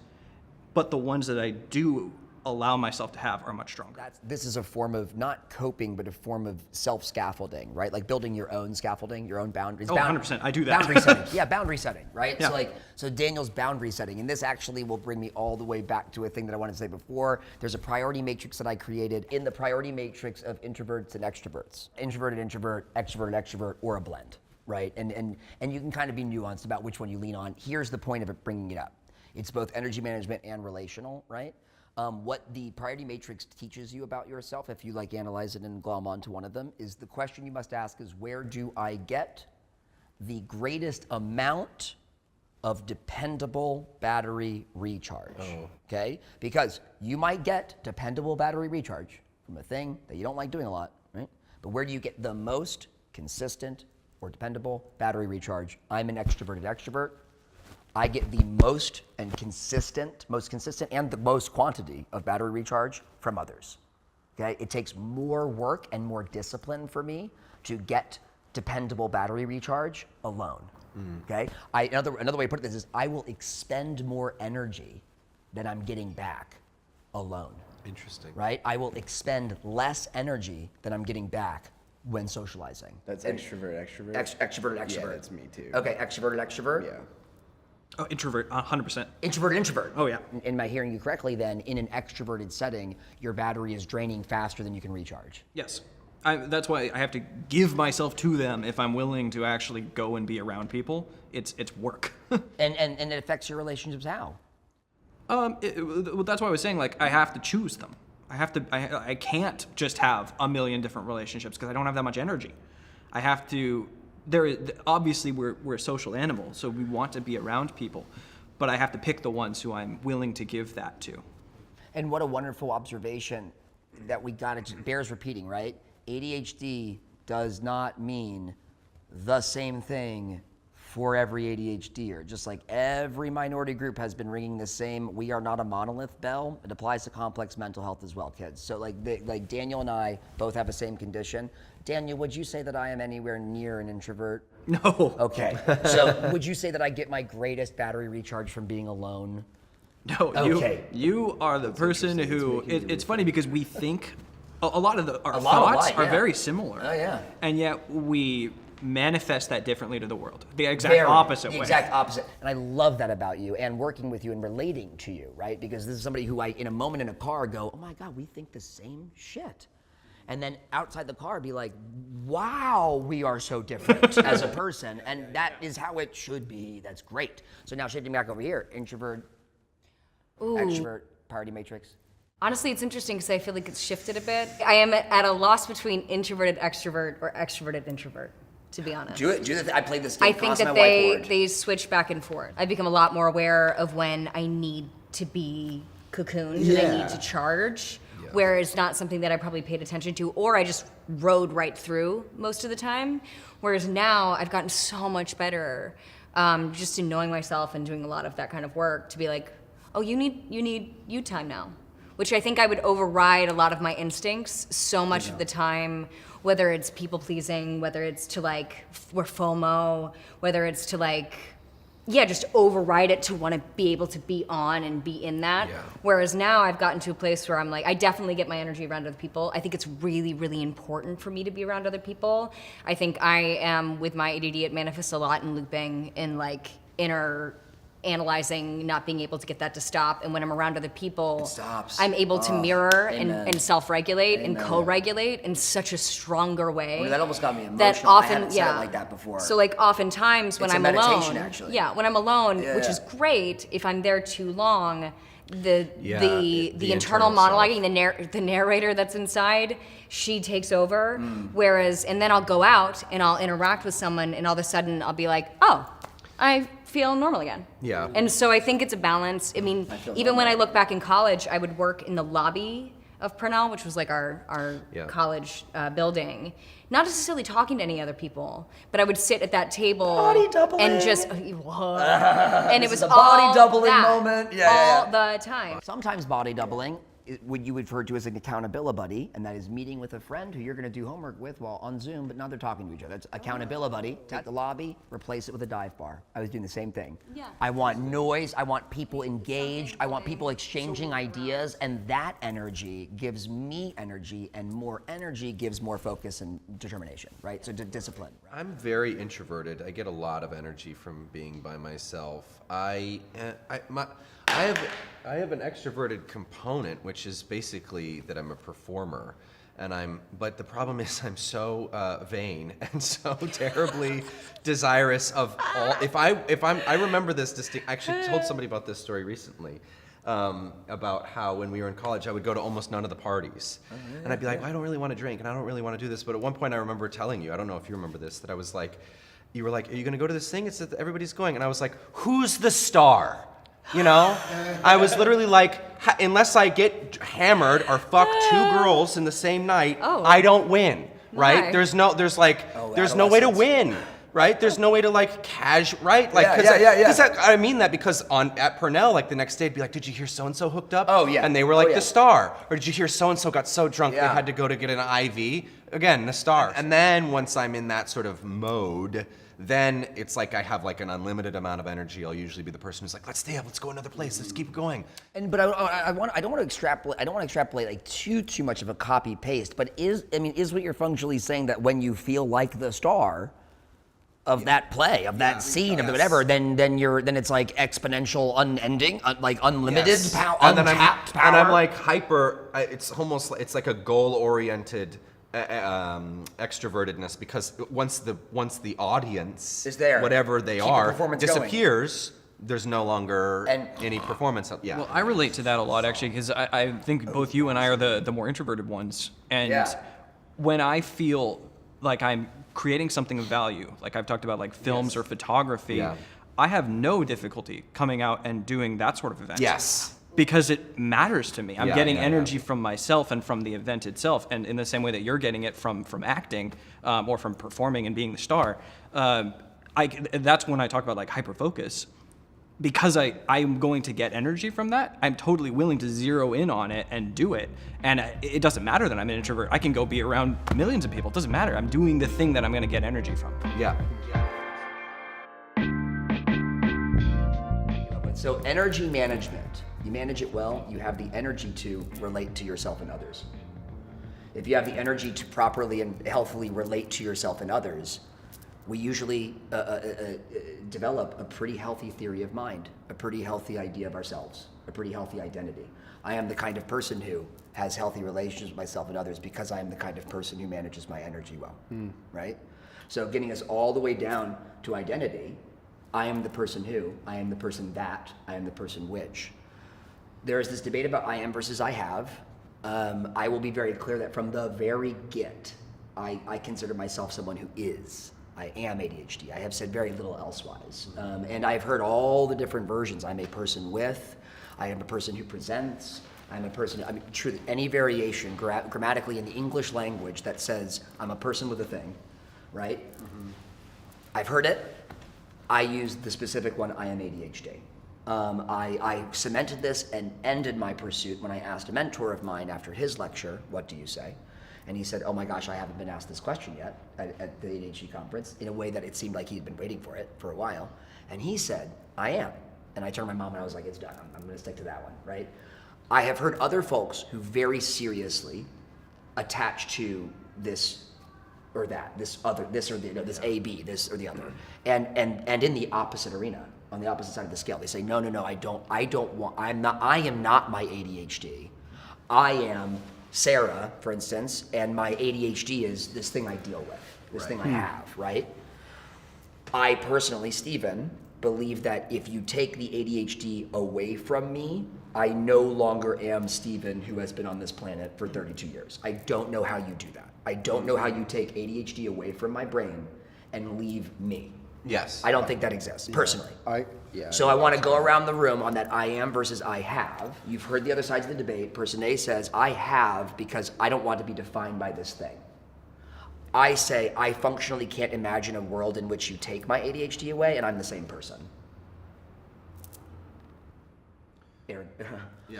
S5: But the ones that I do allow myself to have are much stronger.
S1: This is a form of not coping, but a form of self-scaffolding, right? Like building your own scaffolding, your own boundaries.
S5: Oh, 100%, I do that.
S1: Boundary setting, yeah, boundary setting, right?
S5: Yeah.
S1: So Daniel's boundary setting, and this actually will bring me all the way back to a thing that I wanted to say before. There's a priority matrix that I created in the priority matrix of introverts and extroverts. Introverted introvert, extroverted extrovert, or a blend, right? And you can kind of be nuanced about which one you lean on. Here's the point of it bringing it up. It's both energy management and relational, right? What the priority matrix teaches you about yourself, if you like analyze it and glom onto one of them, is the question you must ask is, where do I get the greatest amount of dependable battery recharge? Okay? Because you might get dependable battery recharge from a thing that you don't like doing a lot, right? But where do you get the most consistent or dependable battery recharge? I'm an extroverted extrovert. I get the most consistent and the most quantity of battery recharge from others. Okay? It takes more work and more discipline for me to get dependable battery recharge alone. Okay? Another way to put this is I will expend more energy than I'm getting back alone.
S2: Interesting.
S1: Right? I will expend less energy than I'm getting back when socializing.
S4: That's extrovert, extrovert.
S1: Extroverted extrovert.
S4: Yeah, that's me too.
S1: Okay, extroverted extrovert.
S4: Yeah.
S5: Oh, introvert, 100%.
S1: Introvert, introvert.
S5: Oh, yeah.
S1: Am I hearing you correctly then, in an extroverted setting, your battery is draining faster than you can recharge?
S5: Yes. That's why I have to give myself to them if I'm willing to actually go and be around people. It's work.
S1: And it affects your relationships how?
S5: Well, that's why I was saying, like, I have to choose them. I can't just have a million different relationships because I don't have that much energy. I have to, obviously we're a social animal, so we want to be around people, but I have to pick the ones who I'm willing to give that to.
S1: And what a wonderful observation that bears repeating, right? ADHD does not mean the same thing for every ADHDer. Just like every minority group has been ringing the same "we are not a monolith" bell, it applies to complex mental health as well, kids. So like Daniel and I both have the same condition. Daniel, would you say that I am anywhere near an introvert?
S5: No.
S1: Okay. So would you say that I get my greatest battery recharge from being alone?
S5: No,
S1: Okay.
S5: you are the person who, it's funny because we think, a lot of our
S1: lot
S5: thoughts
S1: alike,
S5: are
S1: yeah.
S5: very similar.
S1: Oh, yeah.
S5: And yet we manifest that differently to the world. The exact opposite way.
S1: The exact opposite. And I love that about you and working with you and relating to you, right? Because this is somebody who I, in a moment in a car, go, oh my God, we think the same shit. And then outside the car, be like, wow, we are so different as a person. And that is how it should be. That's great. So now shifting back over here, introvert, extrovert, priority matrix.
S3: Honestly, it's interesting because I feel like it's shifted a bit. I am at a loss between introverted extrovert or extroverted introvert, to be honest.
S1: I played this game
S3: I think
S1: across
S3: that
S1: my whiteboard.
S3: they switch back and forth. I've become a lot more aware of when I need to be cocooned and I need to charge, where it's not something that I probably paid attention to, or I just rode right through most of the time. Whereas now I've gotten so much better just in knowing myself and doing a lot of that kind of work to be like, oh, you need you time now. Which I think I would override a lot of my instincts so much of the time, whether it's people pleasing, whether it's to like, we're FOMO, whether it's to like, just override it to want to be able to be on and be in that. Yeah. Whereas now I've gotten to a place where I'm like, I definitely get my energy around other people. I think it's really, really important for me to be around other people. I think I am, with my ADD, it manifests a lot in looping, in like inner analyzing, not being able to get that to stop. And when I'm around other people, I'm able to mirror and self-regulate and co-regulate in such a stronger way.
S1: Well, that almost got me emotional.
S3: That often,
S1: I hadn't said it like that before.
S3: So like oftentimes when
S1: It's a
S3: I'm
S1: meditation,
S3: alone,
S1: actually.
S3: when I'm alone, which is great, if I'm there too long, the internal monologuing, the narrator that's inside, she takes over. Whereas, and then I'll go out and I'll interact with someone, and all of a sudden I'll be like, oh, I feel normal again.
S2: Yeah.
S3: And so I think it's a balance. I mean, even when I look back in college, I would work in the lobby of Purnell, which was like our college building. Not necessarily talking to any other people, but I would sit at that table and just, and it was
S1: a
S3: all
S1: body doubling
S3: that,
S1: moment.
S3: all the time.
S1: Sometimes body doubling, what you would refer to as an accountability buddy, and that is meeting with a friend who you're going to do homework with while on Zoom, but now they're talking to each other. It's accountability buddy. Take the lobby, replace it with a dive bar. I was doing the same thing.
S3: Yeah.
S1: I want noise. I want people engaged. I want people exchanging ideas, and that energy gives me energy, and more energy gives more focus and determination, right? So discipline.
S2: I'm very introverted. I get a lot of energy from being by myself. I have an extroverted component, which is basically that I'm a performer, but the problem is I'm so vain and so terribly desirous of all. I remember this distinct. I actually told somebody about this story recently. about how when we were in college, I would go to almost none of the parties. And I'd be like, well, I don't really want to drink and I don't really want to do this. But at one point I remember telling you, I don't know if you remember this, that I was like, you were like, are you going to go to this thing? It's that everybody's going. And I was like, who's the star? You know? I was literally like, unless I get hammered or fuck 2 girls in the same night, I don't win, right?
S3: Why?
S2: There's no way to win. Right? There's no way to like right? Like, cause I mean that because at Purnell, like the next day, it'd be like, did you hear so-and-so hooked up?
S4: Oh, yeah.
S2: And they were like the star. Or did you hear so-and-so got so drunk they had to go to get an IV? Again, the star. And then once I'm in that sort of mode, then it's like I have like an unlimited amount of energy. I'll usually be the person who's like, let's stay up, let's go another place, let's keep going.
S1: But I don't want to extrapolate like too much of a copy paste. But is what you're functionally saying that when you feel like the star of that play, of that scene, of the whatever, then it's like exponential, unending, like unlimited power, untapped power.
S2: And I'm like hyper. It's like a goal-oriented extrovertedness, because once the audience
S1: is there,
S2: whatever they
S1: keep
S2: are,
S1: the
S2: disappears. There's no longer any performance. Yeah.
S5: Well, I relate to that a lot actually, because I think both you and I are the more introverted ones, and when I feel like I'm creating something of value, like I've talked about, like films or photography, I have no difficulty coming out and doing that sort of event.
S2: Yes.
S5: Because it matters to me. I'm getting energy from myself and from the event itself, and in the same way that you're getting it from acting or from performing and being the star. That's when I talk about like hyper-focus. Because I'm going to get energy from that, I'm totally willing to zero in on it and do it. And it doesn't matter that I'm an introvert. I can go be around millions of people. It doesn't matter. I'm doing the thing that I'm going to get energy from.
S2: Yeah.
S1: So energy management, you manage it well, you have the energy to relate to yourself and others. If you have the energy to properly and healthily relate to yourself and others, we usually develop a pretty healthy theory of mind, a pretty healthy idea of ourselves, a pretty healthy identity. I am the kind of person who has healthy relationships with myself and others because I am the kind of person who manages my energy well, right? So getting us all the way down to identity, I am the person who, I am the person that, I am the person which. There is this debate about I am versus I have. I will be very clear that from the very get, I consider myself someone who is. I am ADHD. I have said very little elsewise. And I've heard all the different versions. I'm a person with, I am a person who presents, I'm a person, truly, any variation grammatically in the English language that says I'm a person with a thing, right? I've heard it. I used the specific one, I am ADHD. I cemented this and ended my pursuit when I asked a mentor of mine after his lecture, what do you say? And he said, oh my gosh, I haven't been asked this question yet at the ADHD conference, in a way that it seemed like he'd been waiting for it for a while. And he said, I am. And I turned to my mom and I was like, it's done, I'm gonna stick to that one, right? I have heard other folks who very seriously attach to this or that, this other, this or the, this A, B, this or the other. And in the opposite arena, on the opposite side of the scale, they say, no, I am not my ADHD. I am Sarah, for instance, and my ADHD is this thing I deal with, this thing I have, right? I personally, Stephen, believe that if you take the ADHD away from me, I no longer am Stephen who has been on this planet for 32 years. I don't know how you do that. I don't know how you take ADHD away from my brain and leave me.
S2: Yes.
S1: I don't think that exists, personally. So I want to go around the room on that I am versus I have. You've heard the other sides of the debate. Person A says, I have because I don't want to be defined by this thing. I say, I functionally can't imagine a world in which you take my ADHD away and I'm the same person. Aaron.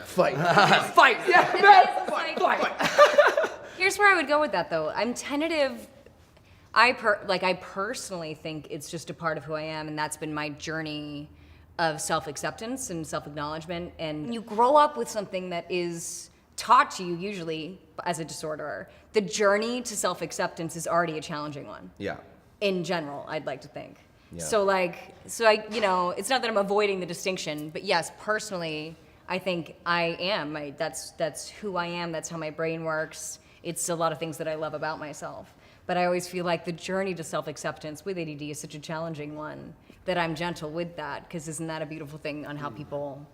S4: Fight.
S1: Fight! Yeah,
S3: Fight. Here's where I would go with that, though. I'm tentative. I personally think it's just a part of who I am, and that's been my journey of self-acceptance and self-acknowledgement. And you grow up with something that is taught to you, usually as a disorderer. The journey to self-acceptance is already a challenging one.
S2: Yeah.
S3: In general, I'd like to think.
S2: Yeah.
S3: So I, it's not that I'm avoiding the distinction, but yes, personally, I think I am. That's who I am. That's how my brain works. It's a lot of things that I love about myself. But I always feel like the journey to self-acceptance with ADD is such a challenging one that I'm gentle with that, because isn't that a beautiful thing on how people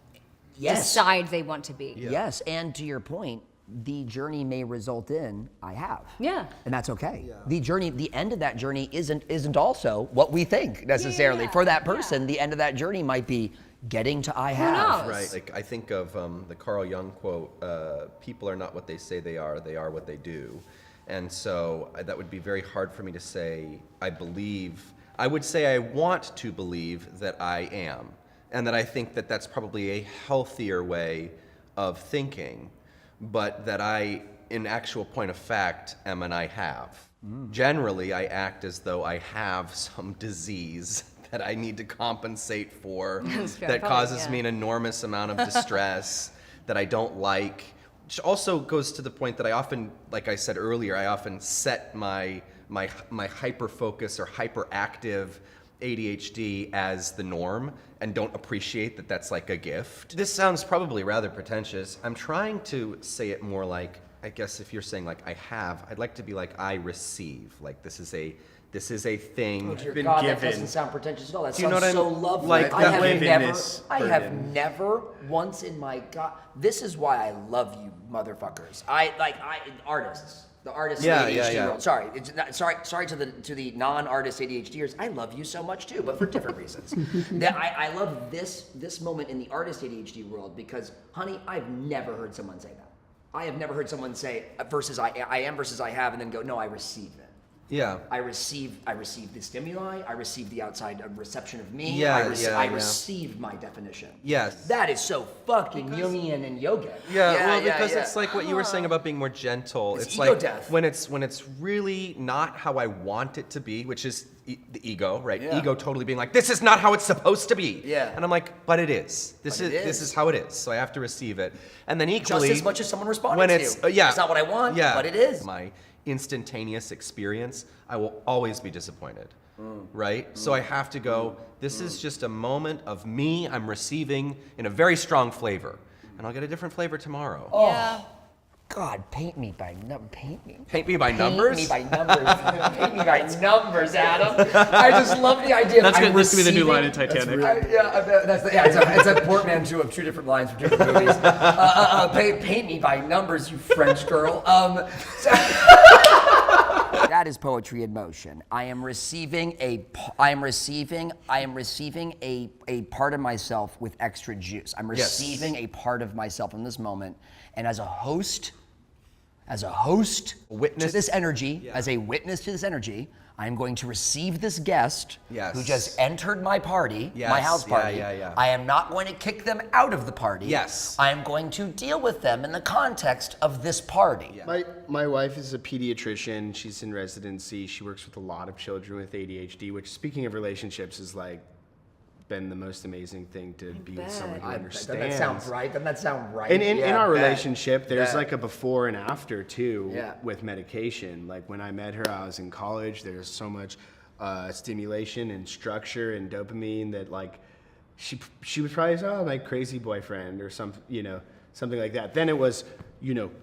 S3: decide they want to be.
S1: Yes, and to your point, the journey may result in I have.
S3: Yeah.
S1: And that's okay. The journey, the end of that journey isn't also what we think necessarily.
S3: Yeah.
S1: For that person, the end of that journey might be getting to I have.
S3: knows?
S2: Right. Like I think of the Carl Jung quote, people are not what they say they are what they do. And so that would be very hard for me to say, I would say I want to believe that I am. And that I think that that's probably a healthier way of thinking, but that I, in actual point of fact, am an I have. Generally, I act as though I have some disease that I need to compensate for that causes me an enormous amount of distress that I don't like. Which also goes to the point that I often, like I said earlier, I often set my hyper-focus or hyperactive ADHD as the norm and don't appreciate that that's like a gift. This sounds probably rather pretentious. I'm trying to say it more like, I guess if you're saying like I have, I'd like to be like I receive. Like this is a thing.
S1: Dear
S4: been
S1: God, that
S4: given.
S1: doesn't sound pretentious at all. That
S2: Do you know
S1: sounds
S2: what
S1: so
S2: I'm-
S1: lovely.
S2: like
S1: I
S2: that
S1: have
S2: live in
S1: never,
S4: this
S1: I have
S4: burden.
S1: never once in my God. This is why I love you, motherfuckers. Artists, the artists
S2: Yeah,
S1: in the
S2: yeah,
S1: ADHD
S2: yeah.
S1: world. Sorry, sorry to the non-artist ADHDers. I love you so much too, but for different reasons. I love this moment in the artist ADHD world because, honey, I've never heard someone say that. I have never heard someone say versus I am versus I have, and then go, no, I receive it.
S2: Yeah.
S1: I receive the stimuli. I receive the outside reception of me.
S2: Yeah,
S1: I
S2: yeah.
S1: receive my definition.
S2: Yes.
S1: That is so fucking Jungian and yogic.
S2: Because it's like what you were saying about being more gentle.
S1: It's
S2: It's
S1: ego
S2: like
S1: death.
S2: when it's really not how I want it to be, which is the ego, right?
S1: Yeah.
S2: Ego totally being like, this is not how it's supposed to be.
S1: Yeah.
S2: And I'm like, but it is. This
S1: But it
S2: is
S1: is.
S2: how it is. So I have to receive it. And then
S1: Just
S2: equally,
S1: as much as someone responding
S2: when
S1: to
S2: it's
S1: you.
S2: yeah,
S1: It's not what I want,
S2: yeah,
S1: but it is.
S2: My instantaneous experience, I will always be disappointed. Right? So I have to go, this is just a moment of me I'm receiving in a very strong flavor. And I'll get a different flavor tomorrow.
S3: Yeah.
S1: God, paint me by numbers. Paint me.
S2: Paint me by numbers?
S1: Paint me by numbers. Paint me by numbers, Adam. I just love the idea.
S5: That's
S1: I'm
S5: gonna be the new
S1: receiving-
S5: line in Titanic.
S1: It's a portmanteau of two different lines from different movies. Paint me by numbers, you French girl. That is poetry in motion. I am receiving a part of myself with extra juice. I'm receiving a part of myself in this moment, and as a host
S2: Witness.
S1: to this energy, as a witness to this energy, I'm going to receive this guest
S2: Yes.
S1: who just entered my party,
S2: Yes,
S1: my house
S2: yeah,
S1: party.
S2: yeah.
S1: I am not going to kick them out of the party.
S2: Yes.
S1: I am going to deal with them in the context of this party.
S4: My wife is a pediatrician. She's in residency. She works with a lot of children with ADHD, which, speaking of relationships, is like been the most amazing thing to be with someone who understands.
S1: Doesn't that sound right? Doesn't that sound right?
S4: And in
S1: Yeah,
S4: our
S1: bet.
S4: relationship, there's
S1: Bet.
S4: like a before and after too
S1: Yeah.
S4: with medication. Like when I met her, I was in college. There's so much stimulation and structure and dopamine that like she would probably say, oh, my crazy boyfriend or something like that. Then it was,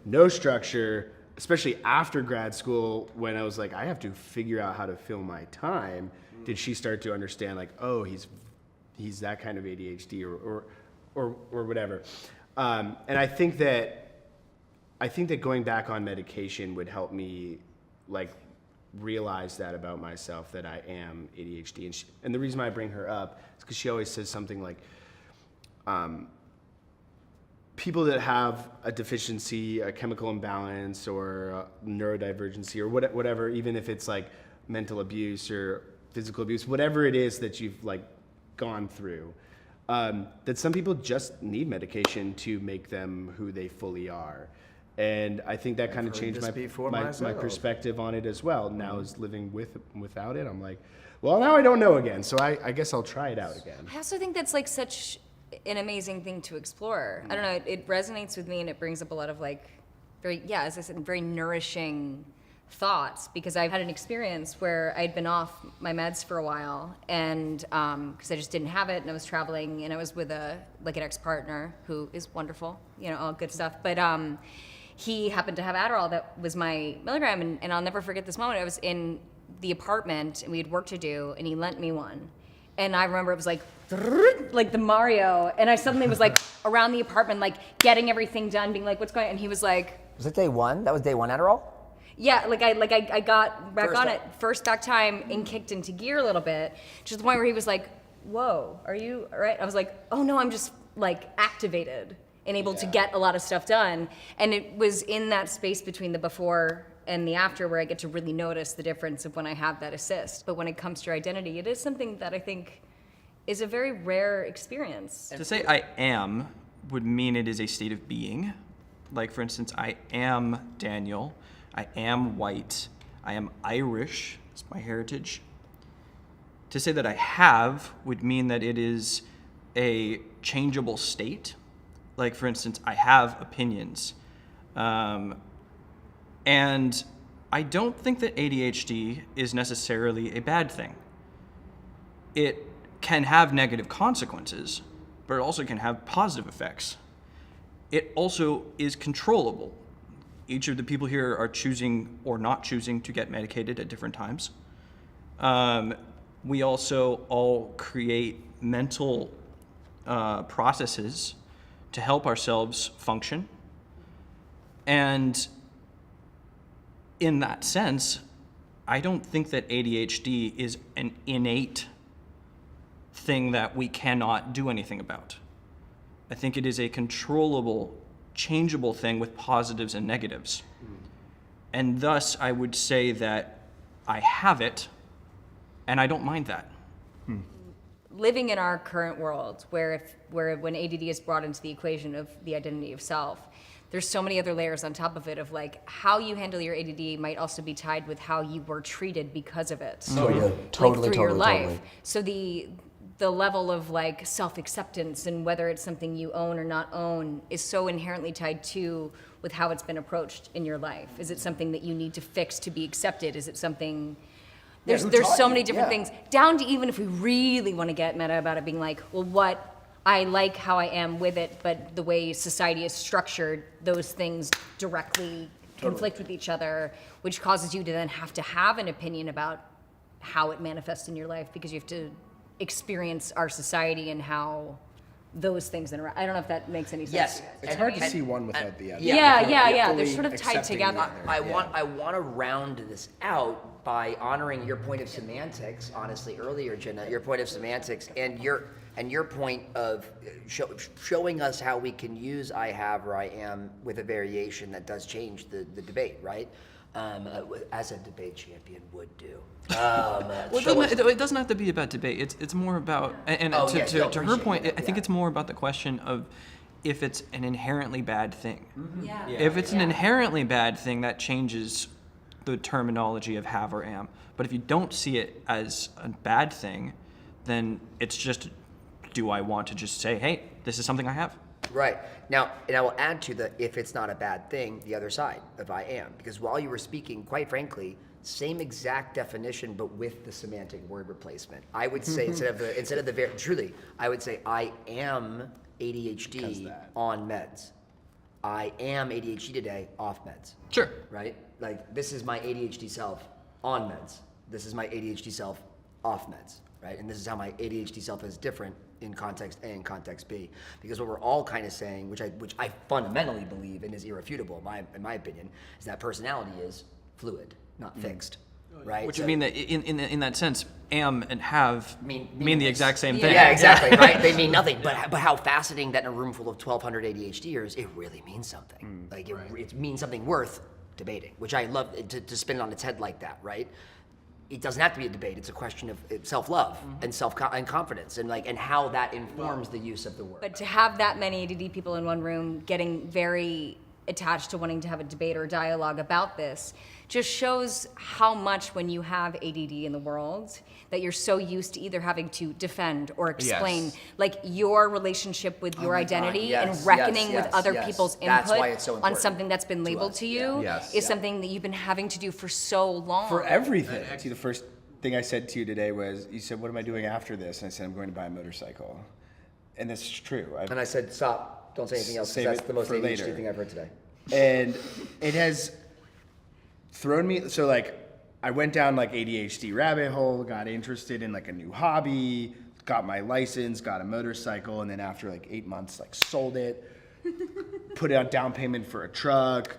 S4: no structure, especially after grad school when I was like, I have to figure out how to fill my time. Did she start to understand like, oh, he's that kind of ADHD or whatever. And I think that going back on medication would help me like realize that about myself, that I am ADHD. And the reason why I bring her up is because she always says something like, people that have a deficiency, a chemical imbalance, or a neurodivergency, or whatever, even if it's like mental abuse or physical abuse, whatever it is that you've like gone through, that some people just need medication to make them who they fully are. And I think that kind of changed my perspective on it as well. Now is living without it, I'm like, well, now I don't know again, so I guess I'll try it out again.
S3: I also think that's like such an amazing thing to explore. I don't know, it resonates with me and it brings up a lot of like very, as I said, very nourishing thoughts, because I've had an experience where I'd been off my meds for a while, and because I just didn't have it, and I was traveling, and I was with an ex-partner who is wonderful, all good stuff, but he happened to have Adderall that was my milligram, and I'll never forget this moment. I was in the apartment and we had work to do, and he lent me one, and I remember it was like the Mario, and I suddenly was like around the apartment, like getting everything done, being like, what's going on? And he was like,
S1: Was it day one? That was day one Adderall?
S3: yeah, I got back on it first back time and kicked into gear a little bit, to the point where he was like, whoa, are you all right? I was like, oh no, I'm just like activated and able to get a lot of stuff done. And it was in that space between the before and the after where I get to really notice the difference of when I have that assist. But when it comes to your identity, it is something that I think is a very rare experience.
S5: To say I am would mean it is a state of being. Like, for instance, I am Daniel, I am white, I am Irish, it's my heritage. To say that I have would mean that it is a changeable state. Like, for instance, I have opinions. And I don't think that ADHD is necessarily a bad thing. It can have negative consequences, but it also can have positive effects. It also is controllable. Each of the people here are choosing or not choosing to get medicated at different times. We also all create mental processes to help ourselves function. And in that sense, I don't think that ADHD is an innate thing that we cannot do anything about. I think it is a controllable, changeable thing with positives and negatives. And thus, I would say that I have it, and I don't mind that.
S3: Living in our current world, where when ADD is brought into the equation of the identity of self, there's so many other layers on top of it of like how you handle your ADD might also be tied with how you were treated because of it.
S1: Oh yeah, totally,
S3: like, through your life.
S1: Totally.
S3: So the level of like self-acceptance and whether it's something you own or not own is so inherently tied to with how it's been approached in your life. Is it something that you need to fix to be accepted? Is it something? There's so many different things, down to even if we really want to get meta about it, being like, well, what I like how I am with it, but the way society is structured, those things directly conflict with each other, which causes you to then have to have an opinion about how it manifests in your life because you have to experience our society and how those things interact. I don't know if that makes any sense.
S1: Yes.
S4: It's hard to see one without the other.
S3: Yeah. They're
S4: Fully
S3: sort of tied
S4: accepting
S3: together.
S4: the other.
S1: I want to round this out by honoring your point of semantics, honestly, earlier, Jenna, your point of semantics and your point of showing us how we can use I have or I am with a variation that does change the debate, right? As a debate champion would do.
S5: Well, it doesn't have to be about debate. It's more about, and to her point, I think it's more about the question of if it's an inherently bad thing.
S3: Yeah.
S5: If it's an inherently bad thing, that changes the terminology of have or am. But if you don't see it as a bad thing, then it's just, do I want to just say, hey, this is something I have?
S1: Right. Now, and I will add to the if it's not a bad thing, the other side of I am. Because while you were speaking, quite frankly, same exact definition, but with the semantic word replacement. I would say truly, I would say I am ADHD on meds. I am ADHD today off meds.
S5: Sure.
S1: Right? Like, this is my ADHD self on meds. This is my ADHD self off meds. Right? And this is how my ADHD self is different in context A and context B. Because what we're all kind of saying, which I fundamentally believe and is irrefutable in my opinion, is that personality is fluid, not fixed. Right?
S5: Which would mean that in that sense, am and have mean the exact same thing.
S1: Yeah, exactly, right? They mean nothing. But how fascinating that in a room full of 1,200 ADHDers, it really means something. Like, it means something worth debating, which I love to spin it on its head like that, right? It doesn't have to be a debate. It's a question of self-love and and confidence and how that informs the use of the word.
S3: But to have that many ADD people in one room getting very attached to wanting to have a debate or a dialogue about this just shows how much when you have ADD in the world that you're so used to either having to defend or explain like your relationship with your identity and reckoning with other people's input on something that's been labeled to you is something that you've been having to do for so long.
S4: For everything. See, the first thing I said to you today was, you said, what am I doing after this? And I said, I'm going to buy a motorcycle. And this is true.
S1: And I said, stop, don't say anything else, because that's the most ADHD thing I've heard today.
S4: And it has thrown me, so like, I went down like ADHD rabbit hole, got interested in like a new hobby, got my license, got a motorcycle, and then after like 8 months, like sold it, put out down payment for a truck,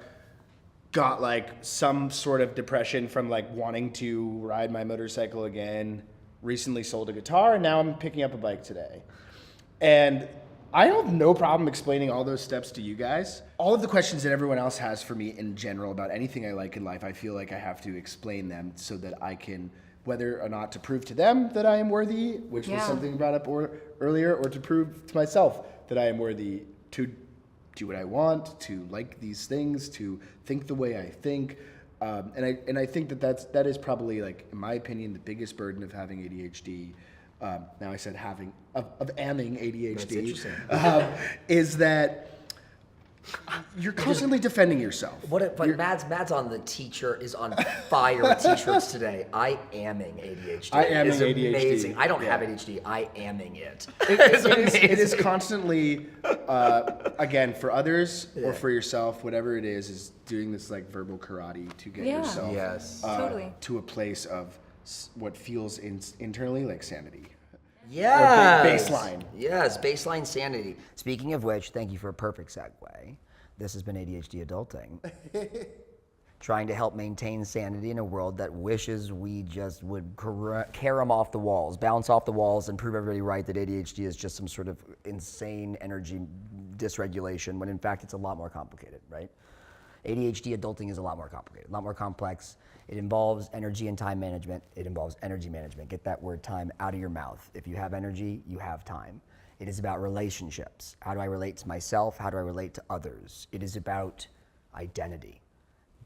S4: got like some sort of depression from like wanting to ride my motorcycle again, recently sold a guitar, and now I'm picking up a bike today. And I have no problem explaining all those steps to you guys. All of the questions that everyone else has for me in general about anything I like in life, I feel like I have to explain them so that I can, whether or not to prove to them that I am worthy, which was something brought up earlier, or to prove to myself that I am worthy to do what I want, to like these things, to think the way I think. And I think that is probably, like, in my opinion, the biggest burden of having ADHD. Now I said having, of amming ADHD, is that you're constantly defending yourself.
S1: But Matt's on the teacher is on fire with t-shirts today. I amming ADHD.
S4: I amming
S1: is
S4: ADHD.
S1: Amazing. I don't have ADHD. I amming it.
S4: It is constantly, again, for others or for yourself, whatever it is doing this like verbal karate to get yourself
S3: Totally.
S4: to a place of what feels internally like sanity.
S1: Yes.
S4: Baseline.
S1: Yes, baseline sanity. Speaking of which, thank you for a perfect segue. This has been ADHD Adulting. Trying to help maintain sanity in a world that wishes we just would carry them off the walls, bounce off the walls, and prove everybody right that ADHD is just some sort of insane energy dysregulation, when in fact it's a lot more complicated, right? ADHD adulting is a lot more complicated, a lot more complex. It involves energy and time management. It involves energy management. Get that word time out of your mouth. If you have energy, you have time. It is about relationships. How do I relate to myself? How do I relate to others? It is about identity.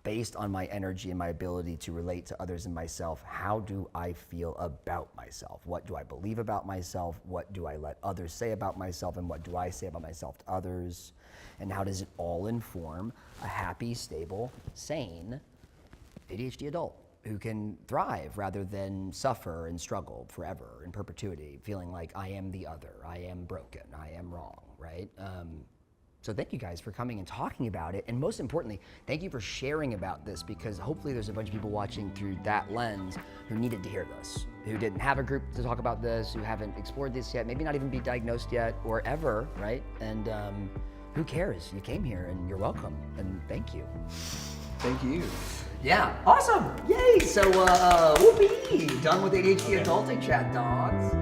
S1: Based on my energy and my ability to relate to others and myself, how do I feel about myself? What do I believe about myself? What do I let others say about myself? And what do I say about myself to others? And how does it all inform a happy, stable, sane ADHD adult who can thrive rather than suffer and struggle forever in perpetuity, feeling like I am the other, I am broken, I am wrong, right? So thank you guys for coming and talking about it. And most importantly, thank you for sharing about this, because hopefully there's a bunch of people watching through that lens who needed to hear this, who didn't have a group to talk about this, who haven't explored this yet, maybe not even be diagnosed yet or ever, right? And who cares? You came here and you're welcome. And thank you.
S4: Thank you.
S1: Yeah, awesome. Yay. So, whoopee. Done with ADHD Adulting Chat, dogs.